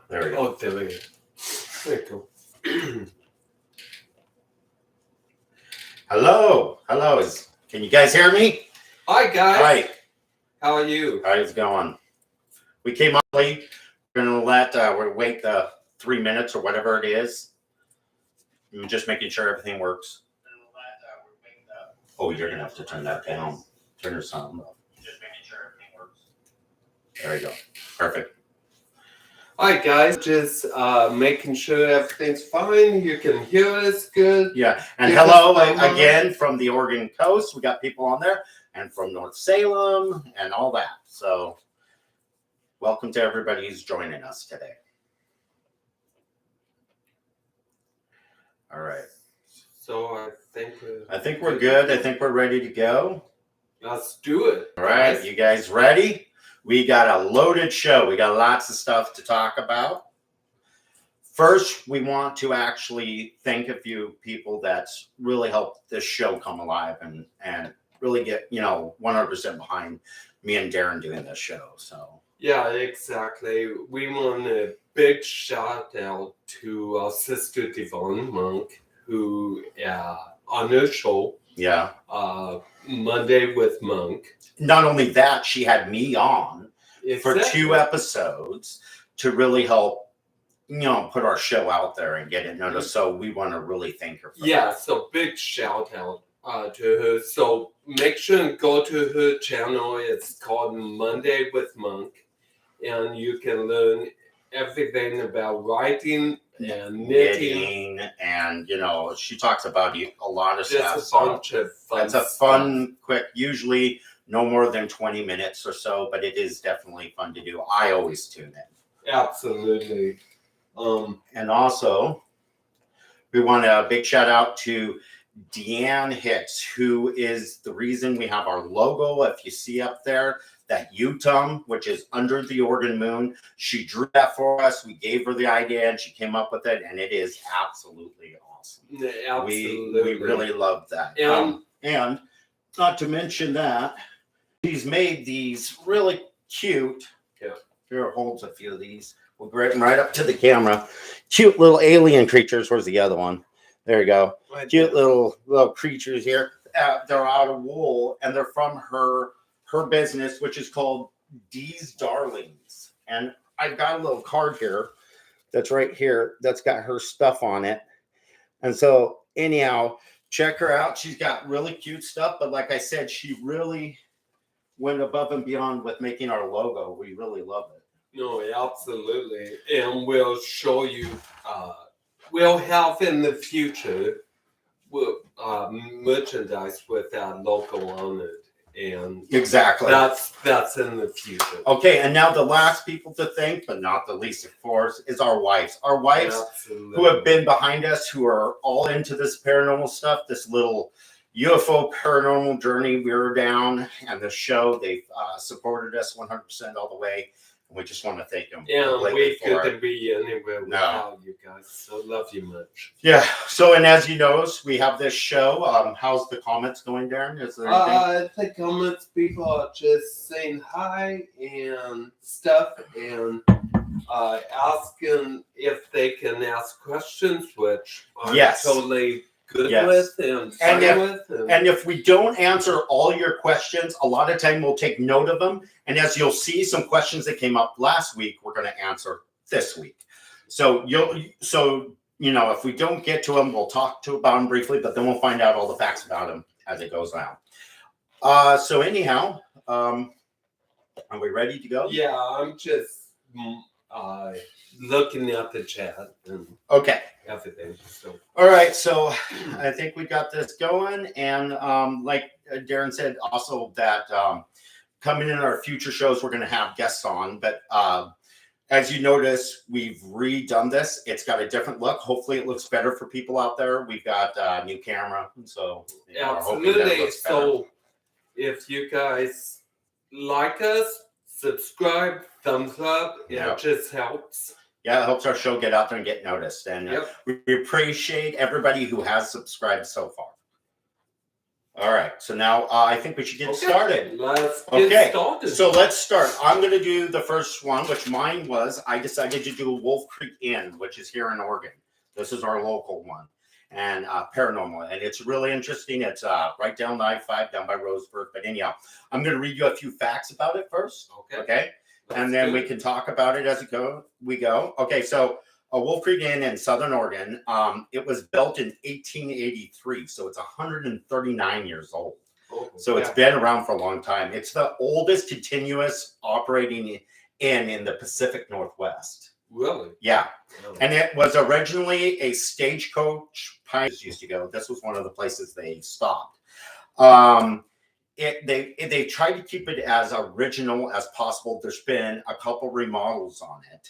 There we go. Oh, there we go. Very cool. Hello. Can you guys hear me? Hi, guys. Hi. How are you? How's it going? We came up late. We're going to wait the 3 minutes or whatever it is. I'm just making sure everything works. Oh, you're going to have to turn that down. Turn your sound up. Just making sure everything works. There we go. Perfect. Hi, guys. Just making sure everything's fine. You can hear us good. Yeah. And hello again from the Oregon coast. We got people on there. And from North Salem and all that. So welcome to everybody who's joining us today. All right. So I think we're good. I think we're ready to go. Let's do it. All right. Guys. You guys ready? We got a loaded show. We got lots of stuff to talk about. First, we want to actually thank a few people that's really helped this show come alive and really get, 100% behind me and Darin doing this show. So yeah, exactly. We want a big shout out to our sister Devon Monk, who on her show. Yeah. Monday with Monk. Not only that, she had me on for 2 episodes to really help, put our show out there and get it noticed. So we want to really thank her for that. So big shout out to her. So make sure and go to her channel. It's called Monday with Monk. And you can learn everything about writing and knitting. And, she talks about a lot of stuff. Just a bunch of fun It's a fun, quick, usually no more than 20 minutes or so, but it is definitely fun to do. I always tune in. Absolutely. And also, we want a big shout out to Deanne Hicks, who is the reason we have our logo. If you see up there, that Utah, which is under the Oregon moon, she drew that for us. We gave her the idea and she came up with it, and it is absolutely awesome. Absolutely. We really love that. And not to mention that, she's made these really cute. Yeah. Here, holds a few of these. We'll bring them right up to the camera. Cute little alien creatures. Where's the other one? There you go. Cute little creatures here. They're out of wool, and they're from her business, which is called Dee's Darlings. And I've got a little card here that's right here that's got her stuff on it. And so anyhow, check her out. She's got really cute stuff, but like I said, she really went above and beyond with making our logo. We really love it. No, absolutely. And we'll show you, we'll have in the future merchandise with that logo on it. And exactly, that's in the future. Okay, and now the last people to thank, but not the least, of course, is our wives. Our wives who have been behind us, who are all into this paranormal stuff, this little UFO paranormal journey we were down, and the show. They've supported us 100% all the way. We just want to thank them. Yeah, we couldn't be anywhere without you guys. So love you much. Yeah. So, and as you know, we have this show. How's the comments going, Darin? Is there anything? The comments, people are just saying hi and stuff, and asking if they can ask questions, which I'm totally good with and fine with. And if we don't answer all your questions, a lot of time we'll take note of them. And as you'll see, some questions that came up last week, we're going to answer this week. So if we don't get to them, we'll talk about them briefly, but then we'll find out all the facts about them as it goes on. So anyhow, are we ready to go? Yeah, I'm just looking at the chat and everything. So. All right, so I think we got this going, and like Darin said, also that coming in our future shows, we're going to have guests on. But as you notice, we've redone this. It's got a different look. Hopefully, it looks better for people out there. We've got a new camera, so absolutely. So if you guys like us, subscribe, thumbs up. It just helps. Yeah, it helps our show get out there and get noticed. And we appreciate everybody who has subscribed so far. All right. So now I think we should get started. Let's get started. So let's start. I'm going to do the first one, which mine was, I decided to do Wolf Creek Inn, which is here in Oregon. This is our local one. And paranormal. And it's really interesting. It's right down the I-5, down by Roseburg. But anyhow, I'm going to read you a few facts about it first. Okay. And then we can talk about it as we go. Okay. So Wolf Creek Inn in Southern Oregon. It was built in 1883. So it's 139 years old. So it's been around for a long time. It's the oldest continuous operating inn in the Pacific Northwest. Really? Yeah. And it was originally a stagecoach pioneers used to go. This was one of the places they stopped. They tried to keep it as original as possible. There's been a couple remodels on it,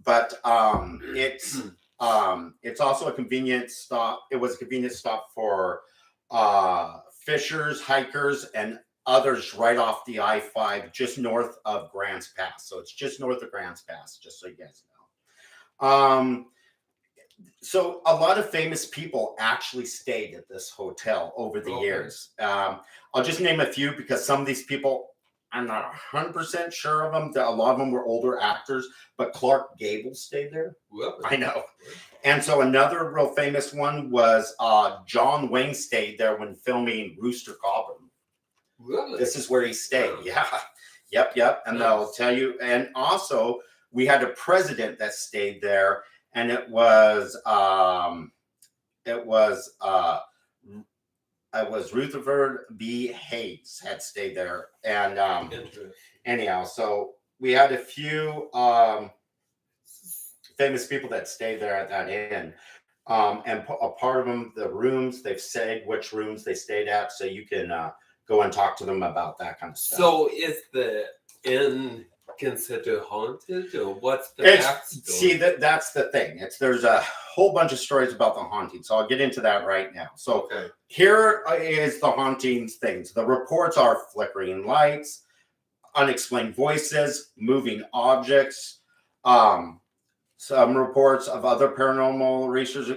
but it's also a convenient stop. It was a convenient stop for fishers, hikers, and others right off the I-5, just north of Grants Pass. So it's just north of Grants Pass, just so you guys know. So a lot of famous people actually stayed at this hotel over the years. I'll just name a few because some of these people, I'm not 100% sure of them. A lot of them were older actors, but Clark Gable stayed there. Really? I know. And so another real famous one was John Wayne stayed there when filming Rooster Cogburn. Really? This is where he stayed. Yeah. Yep. And they'll tell you. And also, we had a president that stayed there, and it was Rutherford B. Hayes had stayed there. And anyhow, so we had a few famous people that stayed there at that inn. And a part of them, the rooms, they've said which rooms they stayed at, so you can go and talk to them about that kind of stuff. So is the inn considered haunted, or what's the backstory? See, that's the thing. There's a whole bunch of stories about the haunting, so I'll get into that right now. So here is the hauntings things. The reports are flickering lights, unexplained voices, moving objects. Some reports of other paranormal researchers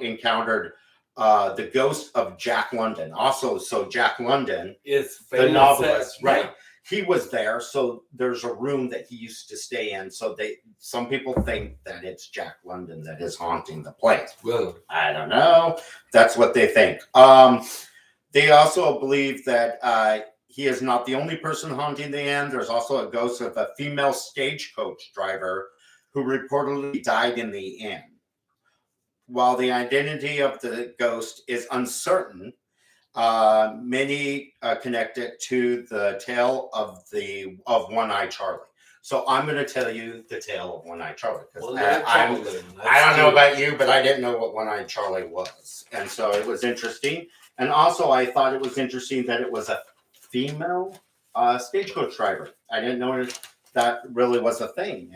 encountered the ghost of Jack London. Also, so Jack London is the novelist, right? He was there, so there's a room that he used to stay in. So some people think that it's Jack London that is haunting the place. Well, I don't know. That's what they think. They also believe that he is not the only person haunting the inn. There's also a ghost of a female stagecoach driver who reportedly died in the inn. While the identity of the ghost is uncertain, many connect it to the tale of One-Eyed Charlie. So I'm going to tell you the tale of One-Eyed Charlie. I don't know about you, but I didn't know what One-Eyed Charlie was. And so it was interesting. And also I thought it was interesting that it was a female stagecoach driver. I didn't know that really was a thing.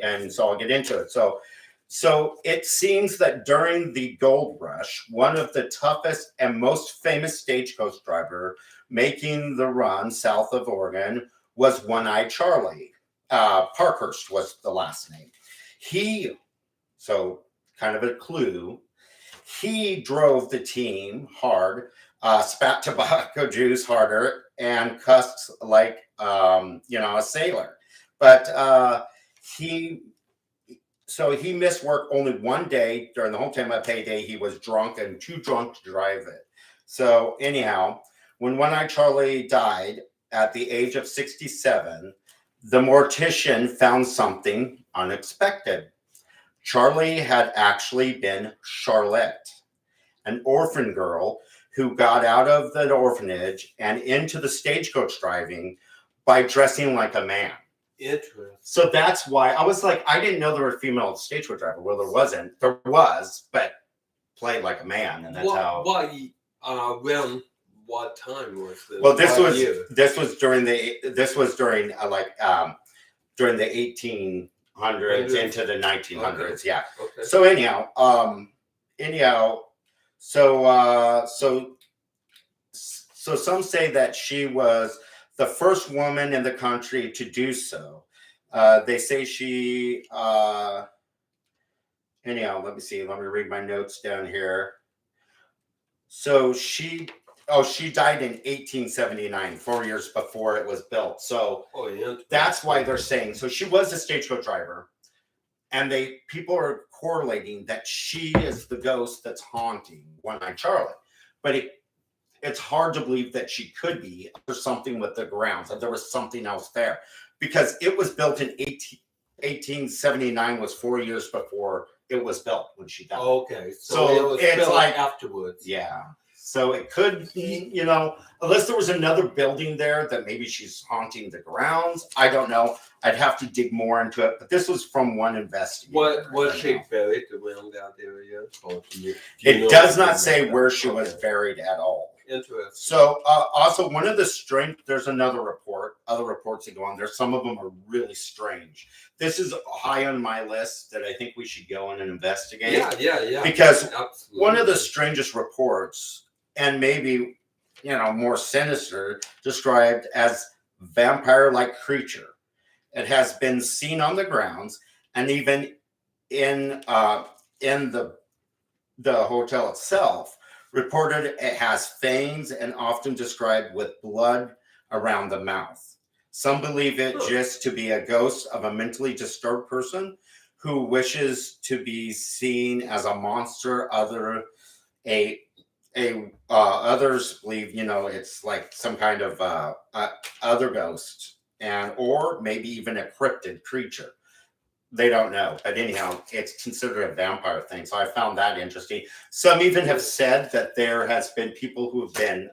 And so I'll get into it. So it seems that during the gold rush, one of the toughest and most famous stagecoach driver making the run south of Oregon was One-Eyed Charlie. Parkhurst was the last name. So kind of a clue, he drove the team hard, spat tobacco juice harder, and cussed like, a sailor. But he missed work only one day during the whole time of payday. He was drunk and too drunk to drive it. So anyhow, when One-Eyed Charlie died at the age of 67, the mortician found something unexpected. Charlie had actually been Charlotte, an orphan girl who got out of the orphanage and into the stagecoach driving by dressing like a man. Interesting. So that's why I was like, I didn't know there were a female stagecoach driver. Well, there wasn't. There was, but played like a man, and that's how. Why? Around what time was this? Well, this was during the 1800s into the 1900s. Okay. Yeah. Okay. So so some say that she was the first woman in the country to do so. They say she, let me see. Let me read my notes down here. So she Oh, she died in 1879, 4 years before it was built. So that's why they're saying. So she was a stagecoach driver, and people are correlating that she is the ghost that's haunting One-Eyed Charlie. But it's hard to believe that she could be. There's something with the grounds, that there was something else there, because it was built in 1879, was 4 years before it was built when she died. Okay, so it was built like afterwards. Yeah. So it could be, unless there was another building there that maybe she's haunting the grounds. I don't know. I'd have to dig more into it. But this was from one investigator. What was she buried around that area? It does not say where she was buried at all. Interesting. So also one of the there's other reports that go on there. Some of them are really strange. This is high on my list that I think we should go in and investigate. Yeah. Because absolutely. One of the strangest reports, and maybe, more sinister, described as vampire-like creature. It has been seen on the grounds, and even in the hotel itself, reported it has fangs and often described with blood around the mouth. Some believe it just to be a ghost of a mentally disturbed person who wishes to be seen as a monster. Others believe, it's like some kind of other ghost, or maybe even a cryptid creature. They don't know, but anyhow, it's considered a vampire thing. So I found that interesting. Some even have said that there has been people who have been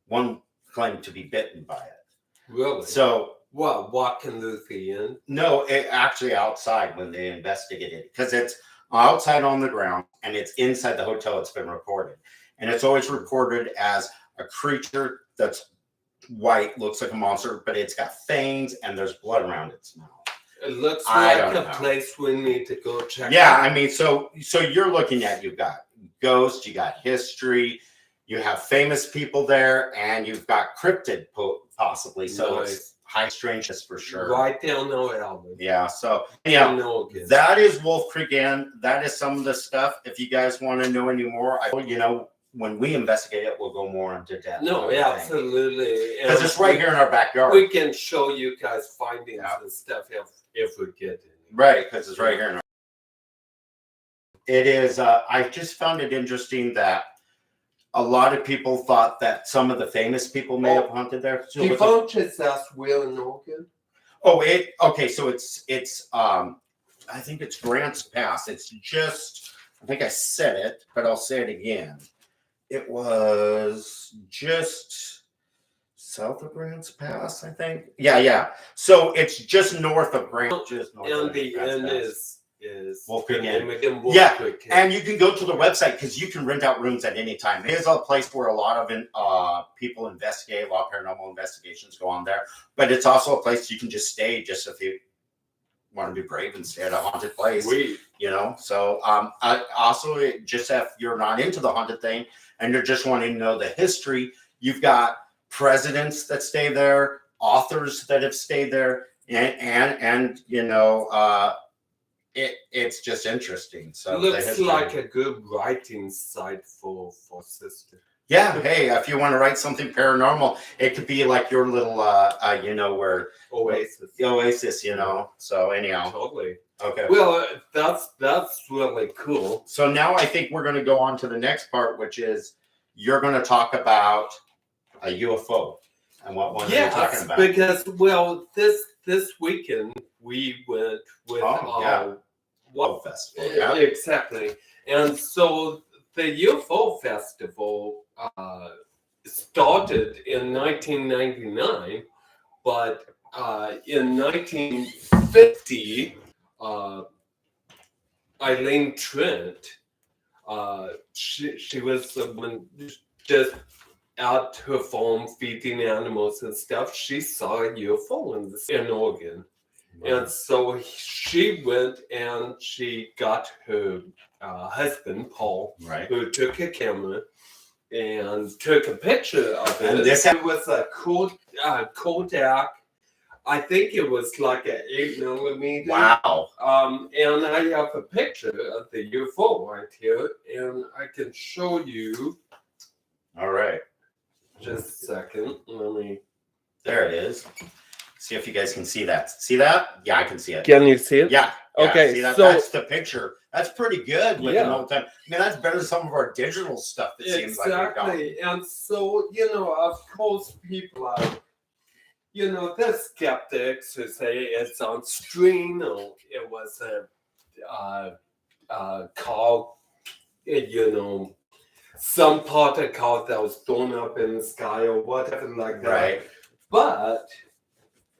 one claimed to be bitten by it. Really? So walking through the end? No, actually outside when they investigated it, because it's outside on the ground and it's inside the hotel. It's been reported, and it's always reported as a creature that's white, looks like a monster, but it's got fangs and there's blood around its mouth. It looks like a place we need to go check out. I mean, so you're looking at, you've got ghosts, you got history, you have famous people there, and you've got cryptid possibly. So it's high strangeness for sure. Right down the alley. Yeah. So that is Wolf Creek Inn. That is some of the stuff. If you guys want to know any more, when we investigate it, we'll go more into depth. No, absolutely. Because it's right here in our backyard. We can show you guys findings and stuff if we get it. Right, because it's right here in our. It is. I just found it interesting that a lot of people thought that some of the famous people may have haunted there. So Defunct that's Will in Oregon. Oh, okay. So it's. I think it's Grants Pass. It's just. I think I said it, but I'll say it again. It was just south of Grants Pass, I think. Yeah. So it's just north of Grants. And the end is Wolf Creek Inn. Yeah, and you can go to the website because you can rent out rooms at any time. It is a place where a lot of people investigate, a lot of paranormal investigations go on there. But it's also a place you can just stay, just if you want to be brave and stay at a haunted place. Sweet. So I also, just if you're not into the haunted thing and you're just wanting to know the history, you've got presidents that stay there, authors that have stayed there, and it's just interesting. So looks like a good writing site for sister. Yeah, hey, if you want to write something paranormal, it could be like your little where Oasis, So anyhow. Totally. Okay. Well, that's really cool. So now I think we're going to go on to the next part, which is you're going to talk about a UFO and what one you're talking about. Because this weekend we went with UFO Festival. Yeah, exactly. And so the UFO Festival started in 1999, but in 1950, Eileen Trent, she was just out her farm feeding animals and stuff. She saw a UFO in Oregon. Wow. And so she went and she got her husband, Paul, who took a camera and took a picture of it. And it was a Kodak. I think it was like an 8mm. Wow. And I have a picture of the UFO right here, and I can show you. All right. Just a second. Let me. There it is. See if you guys can see that. See that? Yeah, I can see it. Can you see it? Yeah. Okay, See that? so That's the picture. That's pretty good with an Yeah. old time. I mean, that's better than some of our digital stuff. It seems like we've got. exactly, and so of course, people are, the skeptics who say it's on string or it was a call, some particle that was thrown up in the sky or whatever like that. Right. But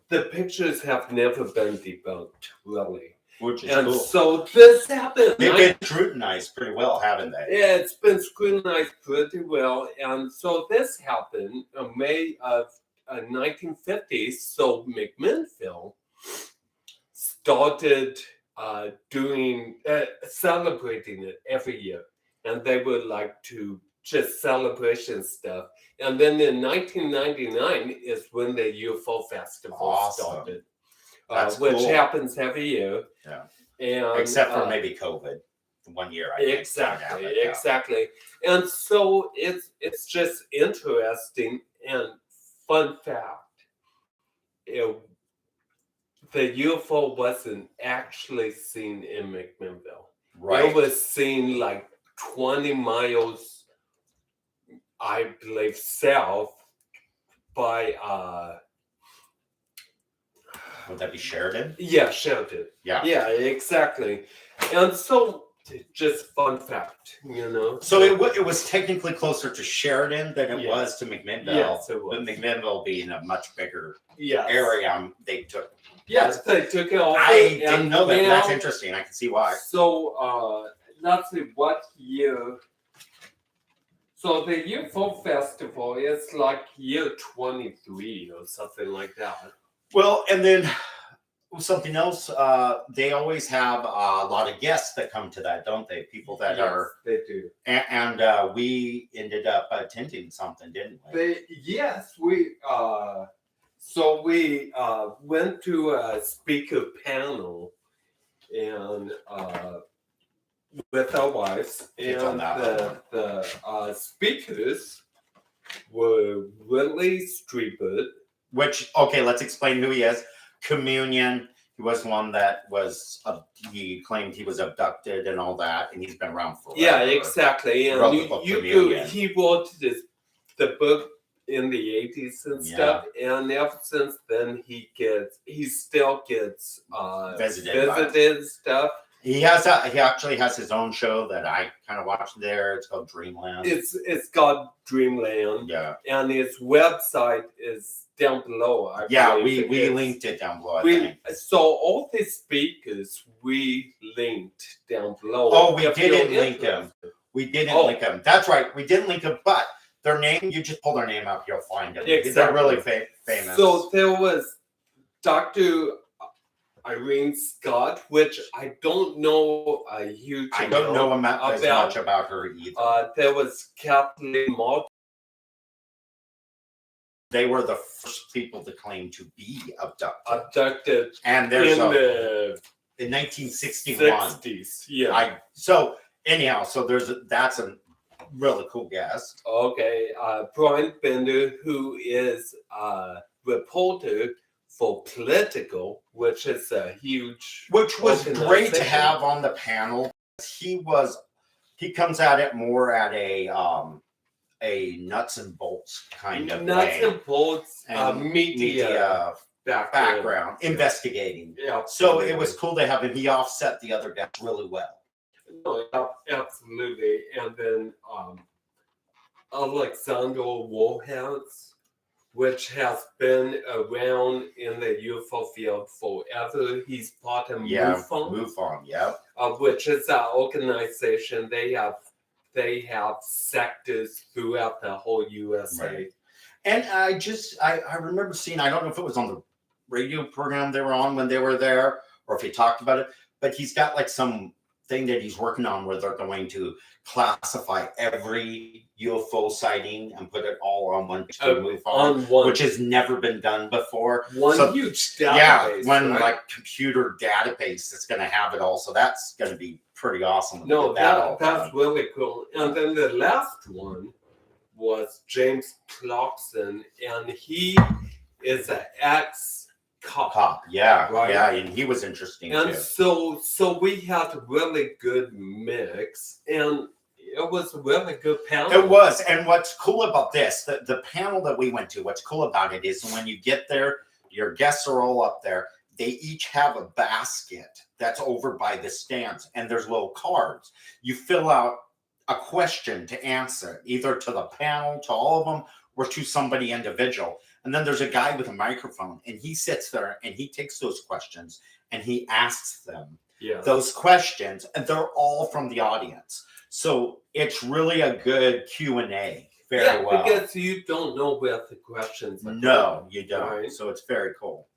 the pictures have never been debunked, really. Which is And cool. so this happened. They've been scrutinized pretty well, haven't they? Yeah, it's been scrutinized pretty well. And so this happened in May of 1950s. So McMinnville started celebrating it every year. And they would like to just celebration stuff. And then in 1999 is when the UFO Festival started. Which cool. happens every year. Yeah. And, except for maybe COVID. 1 year, I think. Exactly. And so it's just interesting and fun fact. The UFO wasn't actually seen in McMinnville. Right. It was seen like 20 miles, I believe, south by would that be Sheridan? Yeah, Sheridan. Yeah, exactly. And so, just fun fact, So it was technically closer to Sheridan than it was to McMinnville. Yes, it was. But McMinnville being a much bigger Yes. area, they took. Yes, they took it off. I didn't know that. That's interesting. I can see why. So, let's see what year. So the UFO Festival is like year 23 or something like that. Well, and then something else, they always have a lot of guests that come to that, don't they? People that are. They do. And we ended up attending something, didn't we? So we went to a speaker panel and with our wives, and the speakers were Whitley Strieber. Which, okay, let's explain who he is. Communion. He was one that was, he claimed he was abducted and all that, and he's been around forever. Yeah, exactly. And he wrote the book in the 80s and stuff, and ever since then he still gets visited stuff. He actually has his own show that I kind of watched there. It's called Dreamland. It's called Dreamland. Yeah. And his website is down below. We linked it down below, I think. So all the speakers we linked down below. Oh, we didn't link them. We didn't link them. That's right. We didn't link them, but their name, you just pull their name up, you'll find them. Exactly. They're really famous. So there was Dr. Irena Scott, which I don't know a huge I don't know as much about her either. There was Kathleen Marden. They were the first people to claim to be Abducted. And there's in 1961. 60s, yeah. So that's a really cool guest. Okay, Bryan Bender, who is a reporter for Political, which is a huge, which was great to have on the panel. He comes at it more at a nuts and bolts kind of and bolts media background investigating. Yeah, so it was cool to have him. He offset the other guys really well. No, absolutely. And then Alejandro Rojas, which has been around in the UFO field forever. He's part of MUFON, which is an organization. They have sectors throughout the whole USA. Right. And I remember seeing, I don't know if it was on the radio program they were on when they were there, or if he talked about it, but he's got like some thing that he's working on where they're going to classify every UFO sighting and put it all on one MUFON, which has never been done before. Huge database. Like computer database that's going to have it all. So that's going to be pretty awesome. No, that's really cool. And then the last one was James Clarkson, and he is an ex-cop. Yeah, right? yeah, and he was interesting And too. so we had a really good mix, and it was a really good panel. It was, and what's cool about this, the panel that we went to, what's cool about it is when you get there, your guests are all up there. They each have a basket that's over by the stands, and there's little cards. You fill out a question to answer, either to the panel, to all of them, or to somebody individual. And then there's a guy with a microphone, and he sits there and he takes those questions and he asks them those questions, and they're all from the audience. So it's really a good Q&A. Very well. Because you don't know where the questions are. No, you don't. Right? So it's very cool.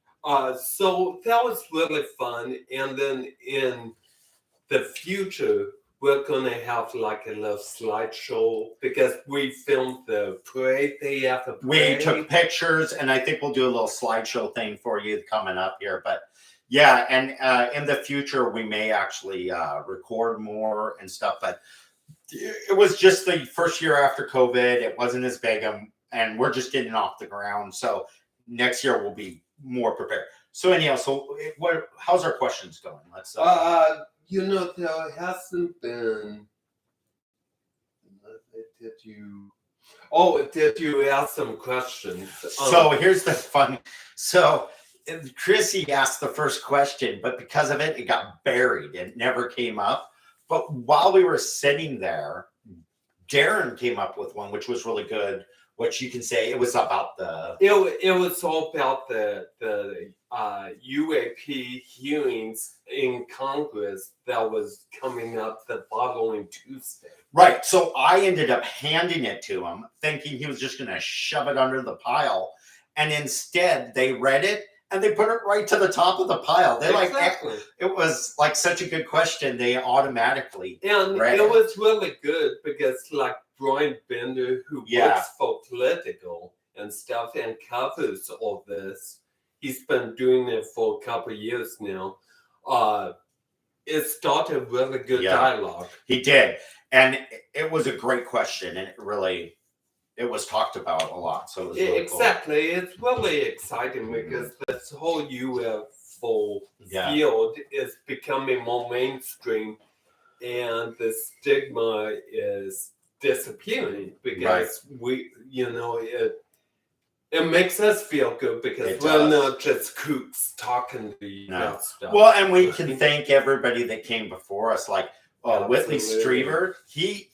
So that was really fun. And then in the future, we're going to have like a little slideshow because we filmed the parade day after parade. We took pictures, and I think we'll do a little slideshow thing for you coming up here. But yeah, and in the future, we may actually record more and stuff. But it was just the first year after COVID. It wasn't as big, and we're just getting off the ground. So next year we'll be more prepared. So anyhow, how's our questions going? Let's. There hasn't been. Did you ask some questions? So here's the fun. So Chrissy asked the first question, but because of it, it got buried. It never came up. But while we were sitting there, Darin came up with one, which was really good. Which you can say it was about the. It was all about the UAP hearings in Congress that was coming up the following Tuesday. Right. So I ended up handing it to him, thinking he was just going to shove it under the pile, and instead they read it and they put it right to the top of the pile. They exactly. It was like such a good question. They automatically read it was really good because like Bryan Bender, who works for Political and stuff and covers all this, he's been doing it for a couple of years now. It started really good dialogue. He did, and it was a great question, and it was talked about a lot. So it was really exactly, cool. It's really exciting because this whole UFO field is becoming more mainstream, and the stigma is disappearing because it makes us feel good because we're not just kooks talking to you about stuff. Well, and we can thank everybody that came before us, like Whitley Strieber.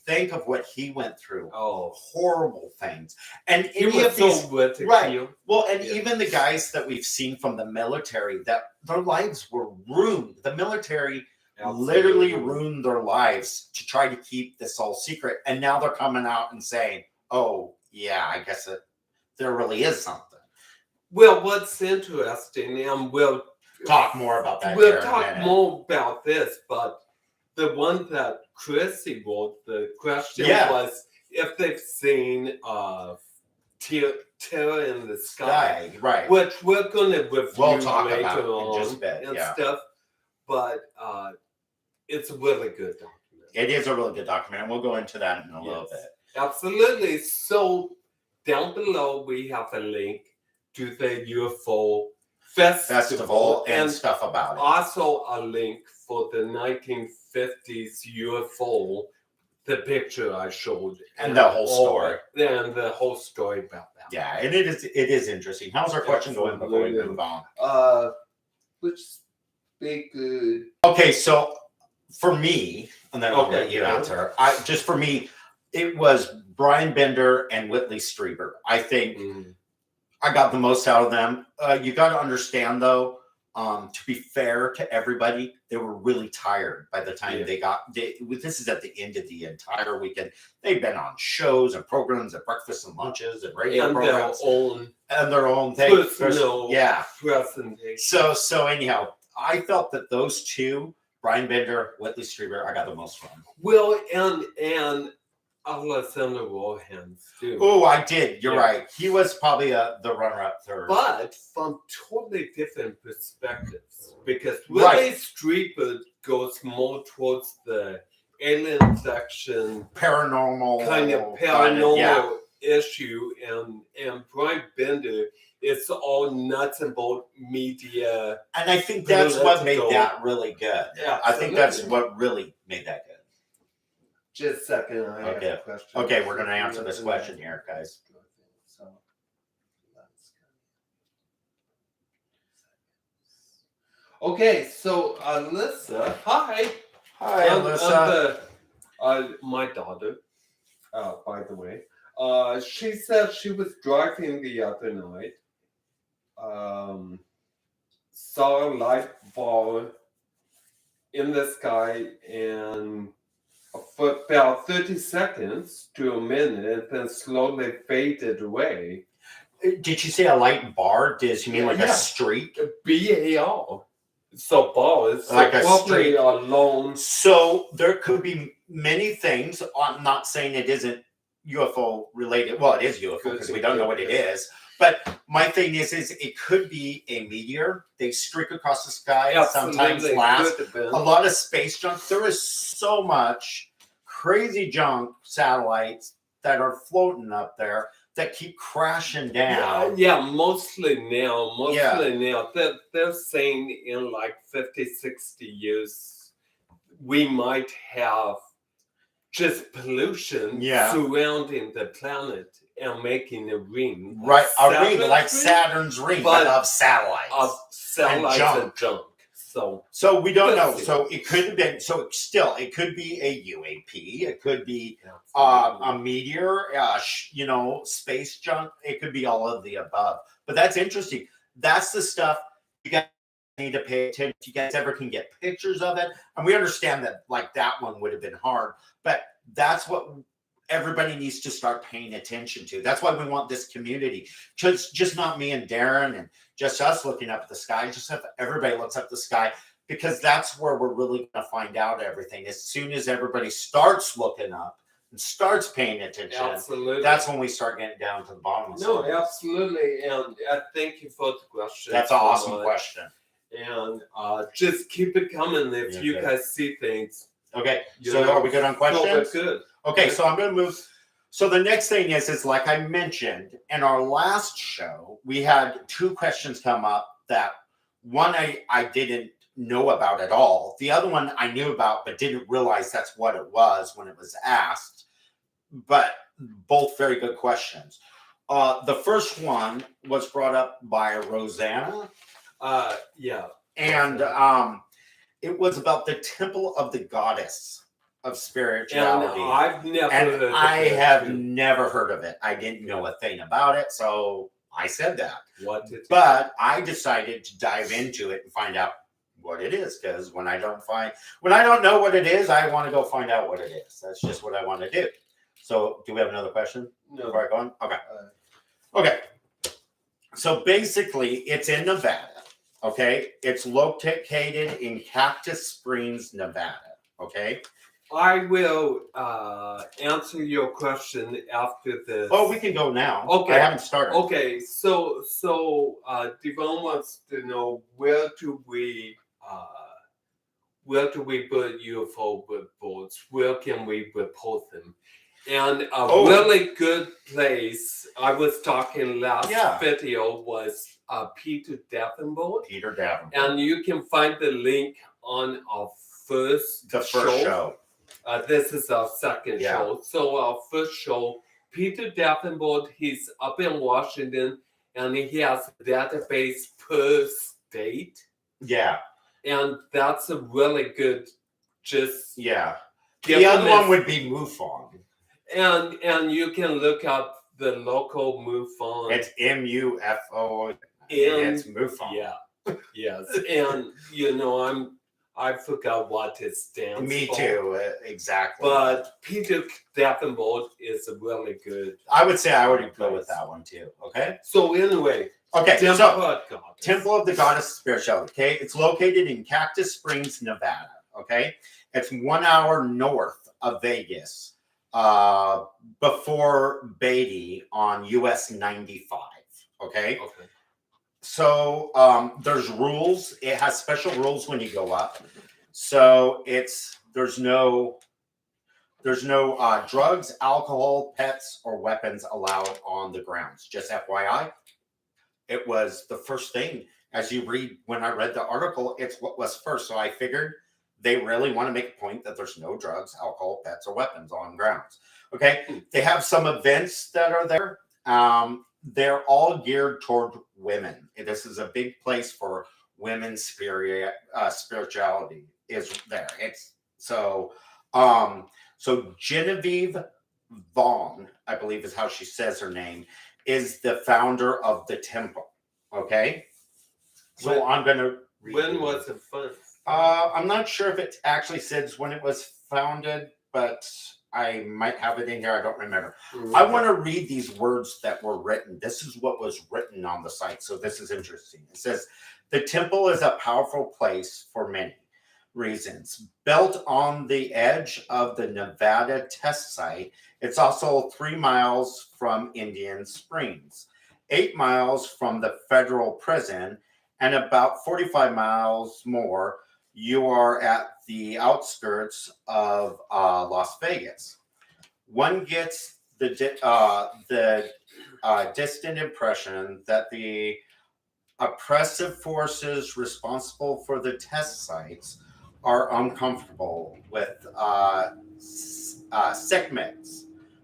Think of what he went through. Oh, horrible things. And he was so right. Well, and even the guys that we've seen from the military, that their lives were ruined. The military literally ruined their lives to try to keep this all secret. And now they're coming out and saying, oh, yeah, I guess there really is something. Well, what's interesting, and we'll talk more about that. We'll talk more about this, but the one that Chrissy wrote, the question was if they've seen Terror in the Sky, right? Which we're going to review talk later about on in just a bit, and stuff. But it's a really good document. It is a really good document, and we'll go into that in a little bit. Absolutely. So down below we have a link to the UFO Festival and stuff about it. Also a link for the 1950s UFO, the picture I showed. And the whole story. And the whole story about that. Yeah, and it is interesting. How's our question going before we move on? Which be good. Okay, so for me, and then I'll let you answer. For me, it was Bryan Bender and Whitley Strieber. I think I got the most out of them. You got to understand, though, to be fair to everybody, they were really tired by the time this is at the end of the entire weekend. They've been on shows and programs and breakfasts and lunches and radio programs. Their own thing. So anyhow, I felt that those two, Bryan Bender, Whitley Strieber, I got the most from. Well, and Alejandro Rojas too. Oh, I did. You're right. He was probably the runner-up third. But from totally different perspectives. Because Whitley Strieber goes more towards the alien section. Paranormal. Kind of paranormal. issue, and Bryan Bender, it's all nuts and bolt media. And I think that's what made that really good. Yeah, I think that's what really made that good. Just a second. I have a question. Okay, we're going to answer this question here, guys. So, okay, so Alyssa, hi. Hi, Alyssa. My daughter, by the way, she said she was driving the other night, saw a light ball in the sky, and for about 30 seconds to a minute, then slowly faded away. Did you say a light bar? Did you mean like a streak? BAR. So ball is like probably a long. So there could be many things. I'm not saying it isn't UFO related. Well, it is UFO because we don't know what it is. But my thing is it could be a meteor. They streak across the sky, sometimes last. A lot of space junk. There is so much crazy junk satellites that are floating up there that keep crashing down. Yeah, mostly now. They're saying in like 50, 60 years, we might have just pollution surrounding the planet and making a ring. Right, a ring like Saturn's ring, but of satellites. Of satellites and junk. So we don't know. So it could have been. So still, it could be a UAP. It could be a meteor. Space junk. It could be all of the above. But that's interesting. That's the stuff you guys need to pay attention. If you guys ever can get pictures of it, and we understand that like that one would have been hard, but that's what everybody needs to start paying attention to. That's why we want this community. Just not me and Darin and just us looking up at the sky. Just have everybody looks up the sky, because that's where we're really going to find out everything. As soon as everybody starts looking up and starts paying attention, absolutely, that's when we start getting down to the bottom of it. No, absolutely. And thank you for the question. That's an awesome question. And just keep it coming if you guys see things. Okay, so are we good on questions? So good. Okay, so I'm going to move. So the next thing is like I mentioned in our last show, we had 2 questions come up that one I didn't know about at all. The other one I knew about but didn't realize that's what it was when it was asked. But both very good questions. The first one was brought up by Rosanna. And it was about the temple of the goddess of spirituality. And I've never heard of it. I have never heard of it. I didn't know a thing about it, so I said that. But I decided to dive into it and find out what it is, because when I don't know what it is, I want to go find out what it is. That's just what I want to do. So, do we have another question? No. Before I go on? Okay. Okay. So basically, it's in Nevada. Okay, it's located in Cactus Springs, Nevada. Okay. I will answer your question after this. Oh, we can go now. Okay. I haven't started. Okay, so Devon wants to know where do we put UFO boards? Where can we report them? And a really good place I was talking last video was Peter Davenport. And you can find the link on our first show. This is our second show. So our first show, Peter Davenport, he's up in Washington, and he has a database per state. Yeah. And that's a really good, The other one would be MUFON. And you can look up the local MUFON. It's MUFO. It's MUFON. Yeah. Yes. And I forgot what it stands for. Me too, exactly. But Peter Davenport is a really good. I would say I would go with that one too. Okay. So anyway. Okay. Temple of the Goddess of Spirituality. Okay. It's located in Cactus Springs, Nevada. Okay. It's 1 hour north of Vegas, before Beatty on US 95. Okay. So there's rules. It has special rules when you go up. So there's no There's no drugs, alcohol, pets, or weapons allowed on the grounds. Just FYI, it was the first thing. As you read, when I read the article, it's what was first. So I figured they really want to make a point that there's no drugs, alcohol, pets, or weapons on grounds. Okay, they have some events that are there. They're all geared toward women. This is a big place for women's spirituality is there. It's so Genevieve Vaughn, I believe is how she says her name, is the founder of the temple. Okay, so I'm gonna read when was it first? I'm not sure if it actually says when it was founded, but I might have it in here. I don't remember. Okay. I want to read these words that were written. This is what was written on the site. So this is interesting. It says, the temple is a powerful place for many reasons. Built on the edge of the Nevada test site, it's also 3 miles from Indian Springs, 8 miles from the federal prison, and about 45 miles more you are at the outskirts of Las Vegas. One gets the distant impression that the oppressive forces responsible for the test sites are uncomfortable with Sekhmet.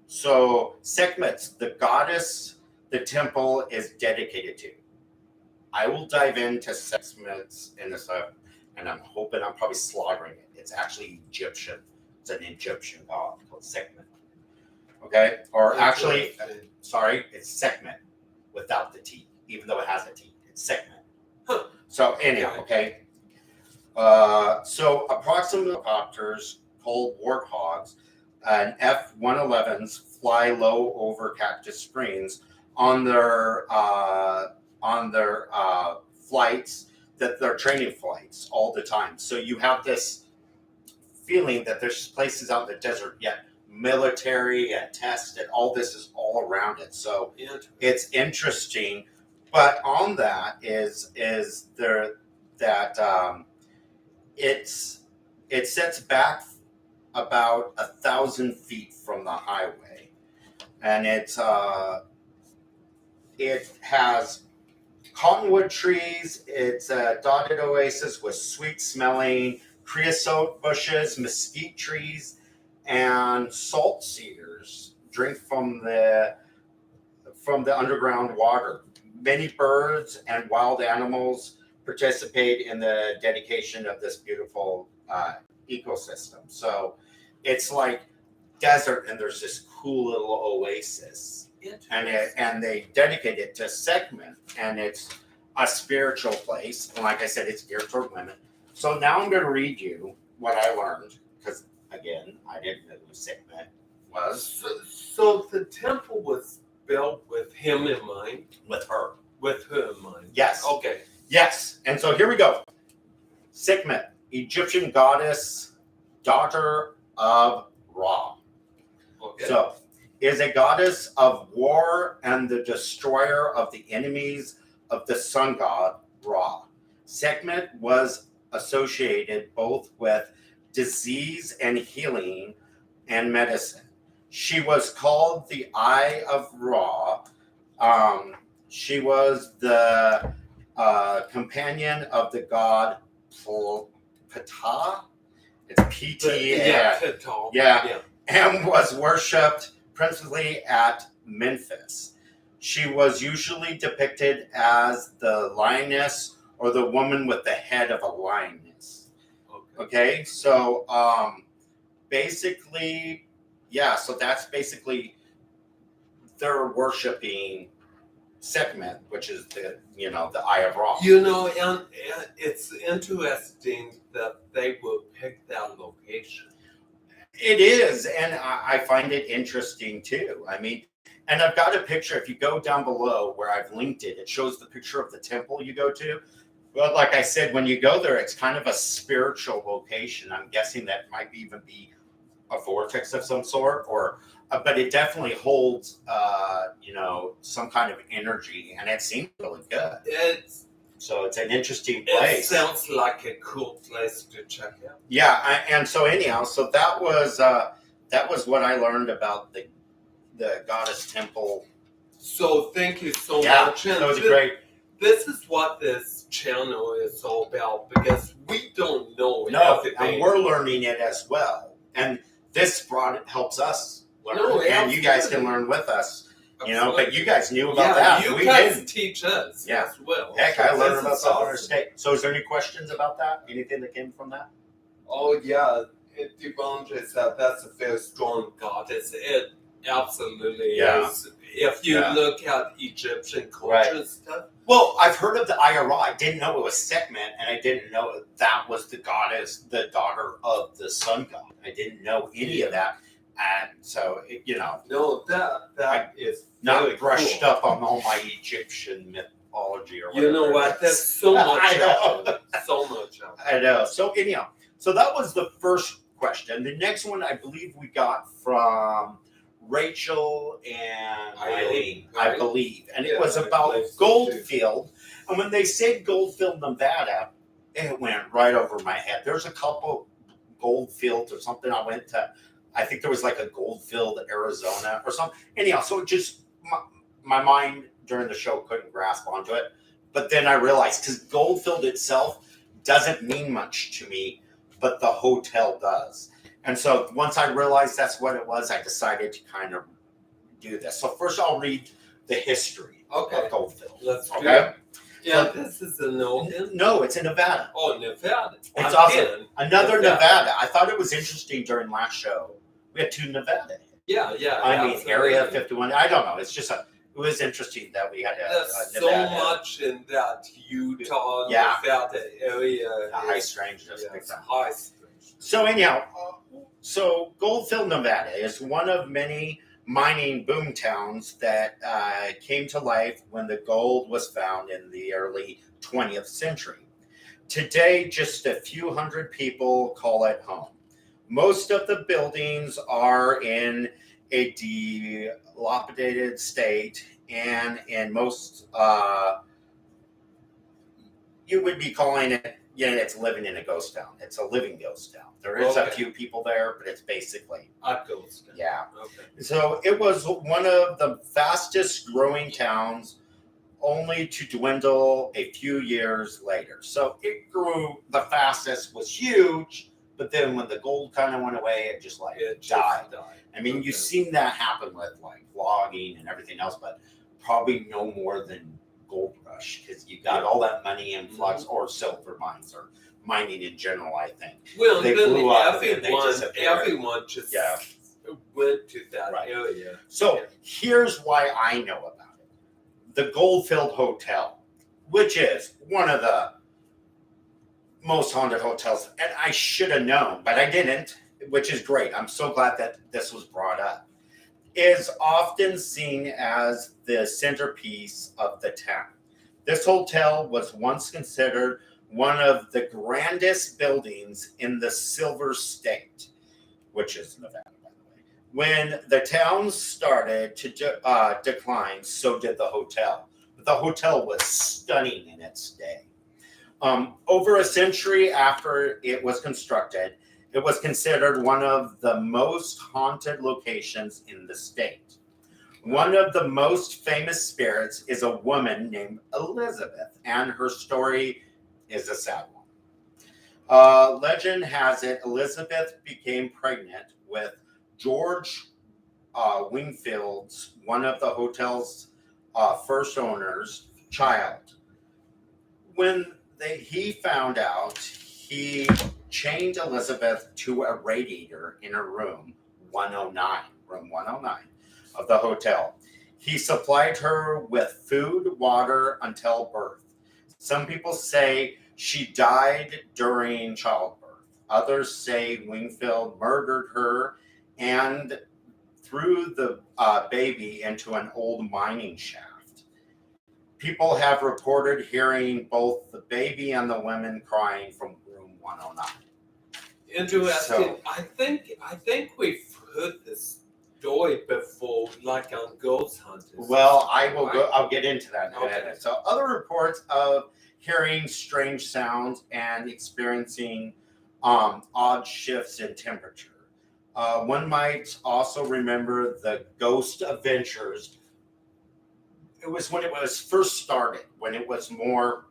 So Sekhmet, the goddess the temple is dedicated to. I will dive into Sekhmet in a second. And I'm hoping I'm probably slaughtering it. It's actually Egyptian. It's an Egyptian god called Sekhmet. Okay? Or actually, sorry, it's Sekhmet without the T, even though it has a T. It's Sekhmet. Huh. So anyhow, okay? So approximately helicopters called warthogs and F-111s fly low over Cactus Springs on their flights, that they're training flights all the time. So you have this feeling that there's places out in the desert, yet military and test and all this is all around it. So it's interesting. But on that is there that it sets back about 1,000 feet from the highway, and it has cottonwood trees. It's a dotted oasis with sweet-smelling creosote bushes, mesquite trees, and salt cedars drink from the underground water. Many birds and wild animals participate in the dedication of this beautiful ecosystem. So it's like desert, and there's this cool little oasis. And they dedicate it to Sekhmet, and it's a spiritual place. And like I said, it's geared toward women. So now I'm going to read you what I learned, because again, I didn't know who Sekhmet was. So the temple was built with him in mind? With her. With her in mind. Yes. Okay. Yes. And so here we go. Sekhmet, Egyptian goddess, daughter of Ra. Okay. So is a goddess of war and the destroyer of the enemies of the sun god Ra. Sekhmet was associated both with disease and healing and medicine. She was called the Eye of Ra. She was the companion of the god Ptah. It's P-T-A. Yeah. And was worshipped principally at Memphis. She was usually depicted as the lioness or the woman with the head of a lioness. Okay, so basically, yeah, so that's basically they're worshiping Sekhmet, which is the Eye of Ra. And it's interesting that they would pick that location. It is, and I find it interesting too. I mean, and I've got a picture. If you go down below where I've linked it, it shows the picture of the temple you go to. But like I said, when you go there, it's kind of a spiritual location. I'm guessing that might even be a vortex of some sort, or but it definitely holds, some kind of energy, and it seems really good. So it's an interesting place. It sounds like a cool place to check out. Yeah, and so anyhow, so that was that was what I learned about the goddess temple. So thank you so Yeah, much. And that was great. This is what this channel is all about, because we don't know everything. And we're learning it as well. And this helps us learn. And you guys can learn with us. You know, but you guys knew about that. You guys teach us as well. Heck, so I learned about Southern State. So is there any questions about that? Anything that came from that? Oh, yeah. Devondre said that's a very strong goddess. It absolutely is. If you look at Egyptian culture and stuff. Well, I've heard of the IRA. I didn't know it was Sekhmet, and I didn't know that was the goddess, the daughter of the sun god. I didn't know any of that. And so, No, that is not brushed up on all my Egyptian mythology or whatever. You know what? There's so much out. So much out. I know. So anyhow, so that was the first question. The next one I believe we got from Rachel and Eileen, I believe. And it was about Goldfield. And when they say Goldfield, Nevada, it went right over my head. There's a couple Goldfields or something I went to. I think there was like a Goldfield, Arizona or something. Anyhow, so it just, my mind during the show couldn't grasp onto it. But then I realized, because Goldfield itself doesn't mean much to me, but the hotel does. And so once I realized that's what it was, I decided to kind of do this. So first I'll read the history of Goldfield. Let's do it. Yeah, this is in Oregon? No, it's in Nevada. Oh, Nevada. It's awesome. Another Nevada. I thought it was interesting during last show. We had 2 Nevada. Yeah. I mean, Area 51. I don't know. It's just it was interesting that we had a Nevada. So much in that Utah, Nevada area. The high strangeness. High strangeness. So anyhow, so Goldfield, Nevada is one of many mining boom towns that came to life when the gold was found in the early 20th century. Today, just a few hundred people call it home. Most of the buildings are in a dilapidated state, and in most, you would be calling it, it's living in a ghost town. It's a living ghost town. There is a few people there, but it's basically a ghost town. Yeah. Okay. So it was one of the fastest growing towns, only to dwindle a few years later. So it grew the fastest, was huge, but then when the gold kind of went away, it just died. I mean, you've seen that happen with like logging and everything else, but probably no more than gold rush, because you got all that money influx, or silver mines, or mining in general, I think. Well, they blew up everyone just went to that area. So here's why I know about it. The Goldfield Hotel, which is one of the most haunted hotels, and I should have known, but I didn't, which is great. I'm so glad that this was brought up. Is often seen as the centerpiece of the town. This hotel was once considered one of the grandest buildings in the Silver State, which is Nevada, by the way. When the town started to decline, so did the hotel. The hotel was stunning in its day. Over a century after it was constructed, it was considered one of the most haunted locations in the state. One of the most famous spirits is a woman named Elizabeth, and her story is a sad one. Legend has it Elizabeth became pregnant with George Wingfield's, one of the hotel's first owners, child. When he found out, he chained Elizabeth to a radiator in her room 109 of the hotel. He supplied her with food, water until birth. Some people say she died during childbirth. Others say Wingfield murdered her and threw the baby into an old mining shaft. People have reported hearing both the baby and the women crying from room 109. Interesting. So, I think we've heard this story before, like on Ghost Hunters. Well, I'll get into that in a minute. So other reports of hearing strange sounds and experiencing odd shifts in temperature. One might also remember the Ghost Adventures. It was when it was first started, when it was more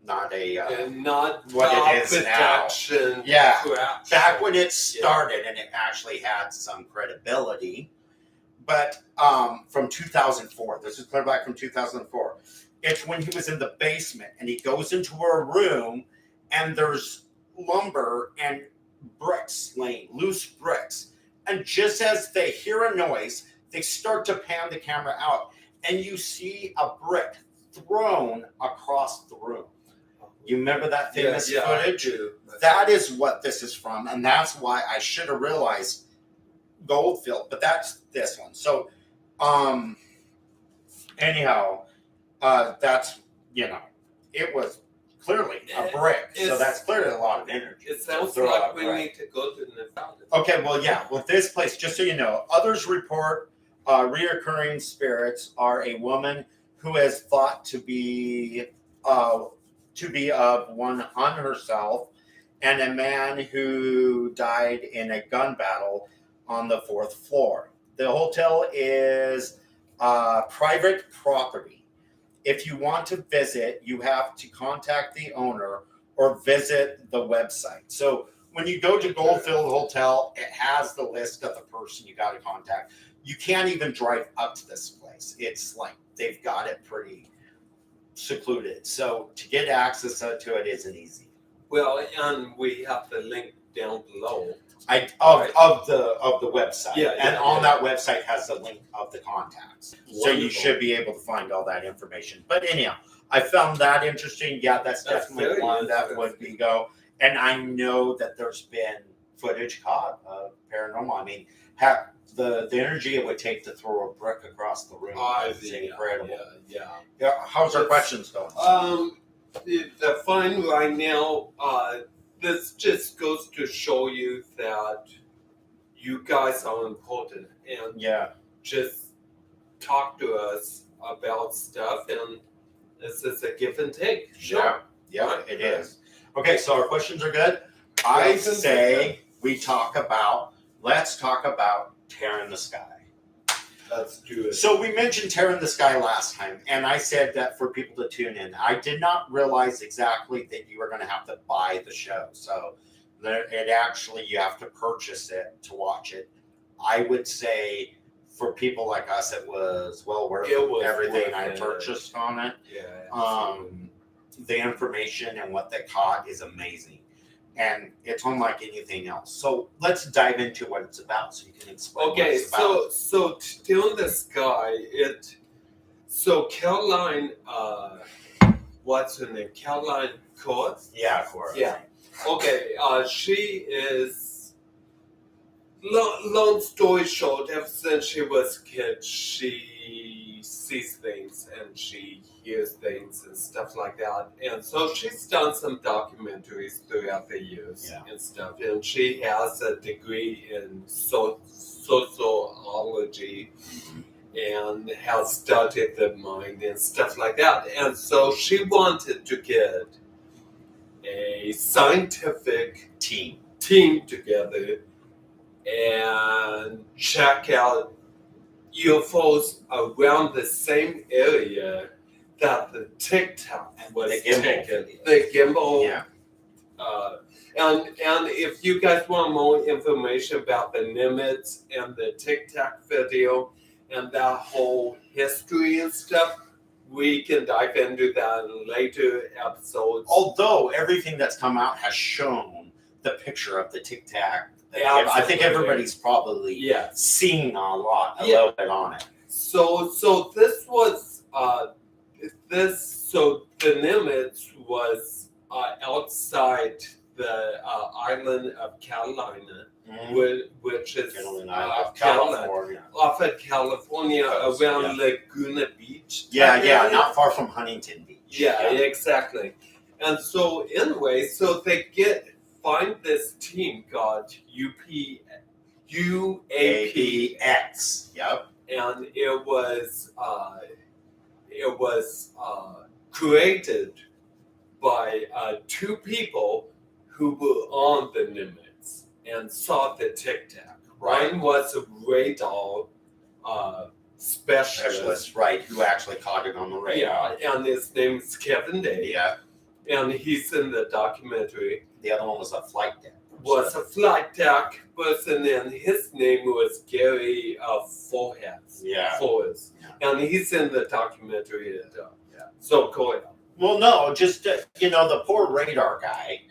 not a and not what it is now. Yeah, back when it started, and it actually had some credibility. But from 2004, this is clear back from 2004. It's when he was in the basement, and he goes into a room, and there's lumber and bricks laying, loose bricks. And just as they hear a noise, they start to pan the camera out, and you see a brick thrown across the room. You remember that famous footage? That is what this is from, and that's why I should have realized Goldfield, but that's this one. So, anyhow, that's, it was clearly a brick, so that's clearly a lot of energy. It sounds like we need to go to Nevada. Okay, well, yeah, well, this place, just so you know, others report reoccurring spirits are a woman who is thought to be of one on herself, and a man who died in a gun battle on the 4th floor. The hotel is private property. If you want to visit, you have to contact the owner or visit the website. So when you go to Goldfield Hotel, it has the list of the person you got to contact. You can't even drive up to this place. It's like they've got it pretty secluded. So to get access to it isn't easy. Well, and we have the link down below. Of the website. And on that website has the link of the contacts. Wonderful. So you should be able to find all that information. But anyhow, I found that interesting. Yeah, that's definitely one that would be go. And I know that there's been footage caught of paranormal. I mean, the energy it would take to throw a brick across the room is incredible. Yeah. How's our questions going? The fun right now, this just goes to show you that you guys are important, and just talk to us about stuff, and this is a give and take. Sure. Yeah, it is. Okay, so our questions are good. I say let's talk about Terror in the Sky. Let's do it. So we mentioned Terror in the Sky last time, and I said that for people to tune in. I did not realize exactly that you were going to have to buy the show. So you have to purchase it to watch it. I would say for people like us, it was well worth everything I purchased on it. Yeah. The information and what they caught is amazing. And it's unlike anything else. So let's dive into what it's about, so you can explain. Okay, so Terror in the Sky, Caroline, what's her name? Caroline Court? Yeah, of course. Yeah. Okay, she is, long story short, ever since she was a kid, she sees things and she hears things and stuff like that. And so she's done some documentaries throughout the years and stuff. And she has a degree in sociology and has studied the mind and stuff like that. And so she wanted to get a scientific team together and check out UFOs around the same area that the Tic Tac was taken. The gimbal. Yeah. And if you guys want more information about the Nimitz and the Tic Tac video and that whole history and stuff, we can dive into that in later episodes. Although everything that's come out has shown the picture of the Tic Tac. I think everybody's probably seen a little bit on it. So this was so the Nimitz was outside the island of Carolina, which is California. Off of California, around Laguna Beach. Yeah, not far from Huntington Beach. Yeah, exactly. And so anyway, so they find this team called UAPX. Yep. And it was created by two people who were on the Nimitz. and saw the Tic Tac. Right. One was a radar specialist. Right, who actually caught it on the radar. Yeah, and his name is Kevin Day. Yeah. And he's in the documentary. The other one was a flight deck. Was a flight deck person, and his name was Gary Forrest. Yeah. Forrest. Yeah. And he's in the documentary. Yeah. So go ahead. Well, no, just the poor radar guy.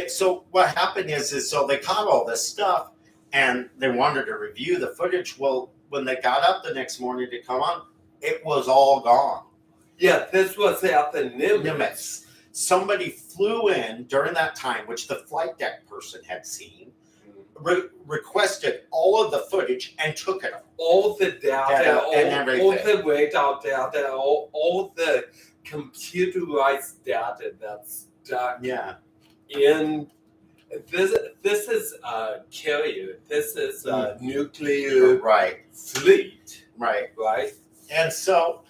So what happened is so they caught all this stuff, and they wanted to review the footage. Well, when they got up the next morning to come on, it was all gone. Yeah, this was at the Nimitz. Somebody flew in during that time, which the flight deck person had seen, requested all of the footage and took it. All the data, and everything. all the radar data, all the computerized data that's stuck in. This is a carrier. This is a nuclear fleet. Right. And so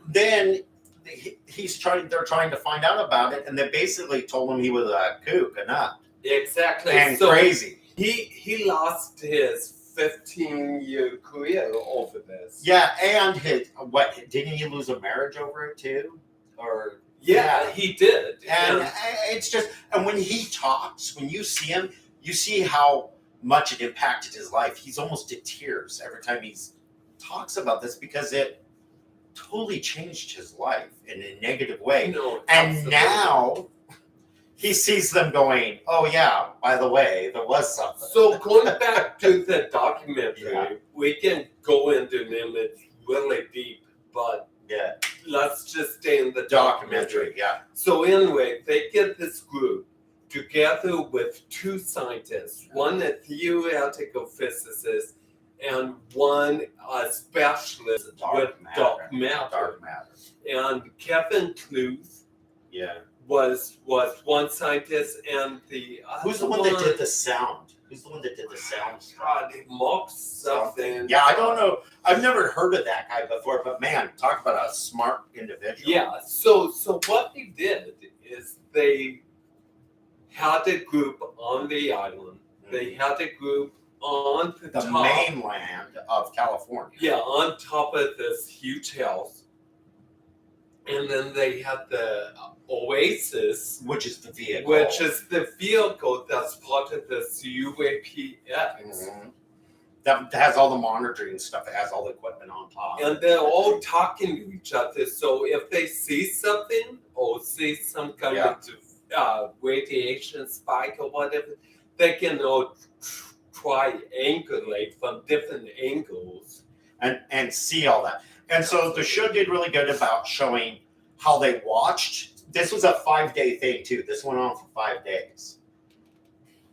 then they're trying to find out about it, and they basically told him he was a kook, a nut. Exactly. And crazy. He lost his 15-year career over this. Yeah, and didn't he lose a marriage over it too? Or yeah, he did. And it's just, and when he talks, when you see him, you see how much it impacted his life. He's almost in tears every time he talks about this, because it totally changed his life in a negative way. No, and absolutely. now he sees them going, oh yeah, by the way, there was something. So going back to the documentary, we can go into them really deep, but let's just stay in the documentary. Yeah. So anyway, they get this group together with two scientists, one a theoretical physicist and one specialist with dark matter. And Kevin Cluth was one scientist, and the other Who's the one that did the sound? Who's the one that did the sound? God, he mocked something. Yeah, I don't know. I've never heard of that guy before, but man, talk about a smart individual. Yeah, so what they did is they had a group on the island. They had a group on the top, mainland of California. Yeah, on top of this huge house. And then they had the Oasis, which is the vehicle. That's part of this UAPX. Mm-hmm. That has all the monitoring stuff. It has all the equipment on top. And they're all talking to each other. So if they see something or see some kind of radiation spike or whatever, they can all triangulate from different angles. And see all that. And so the show did really good about showing how they watched. This was a 5-day thing too. This went on for 5 days.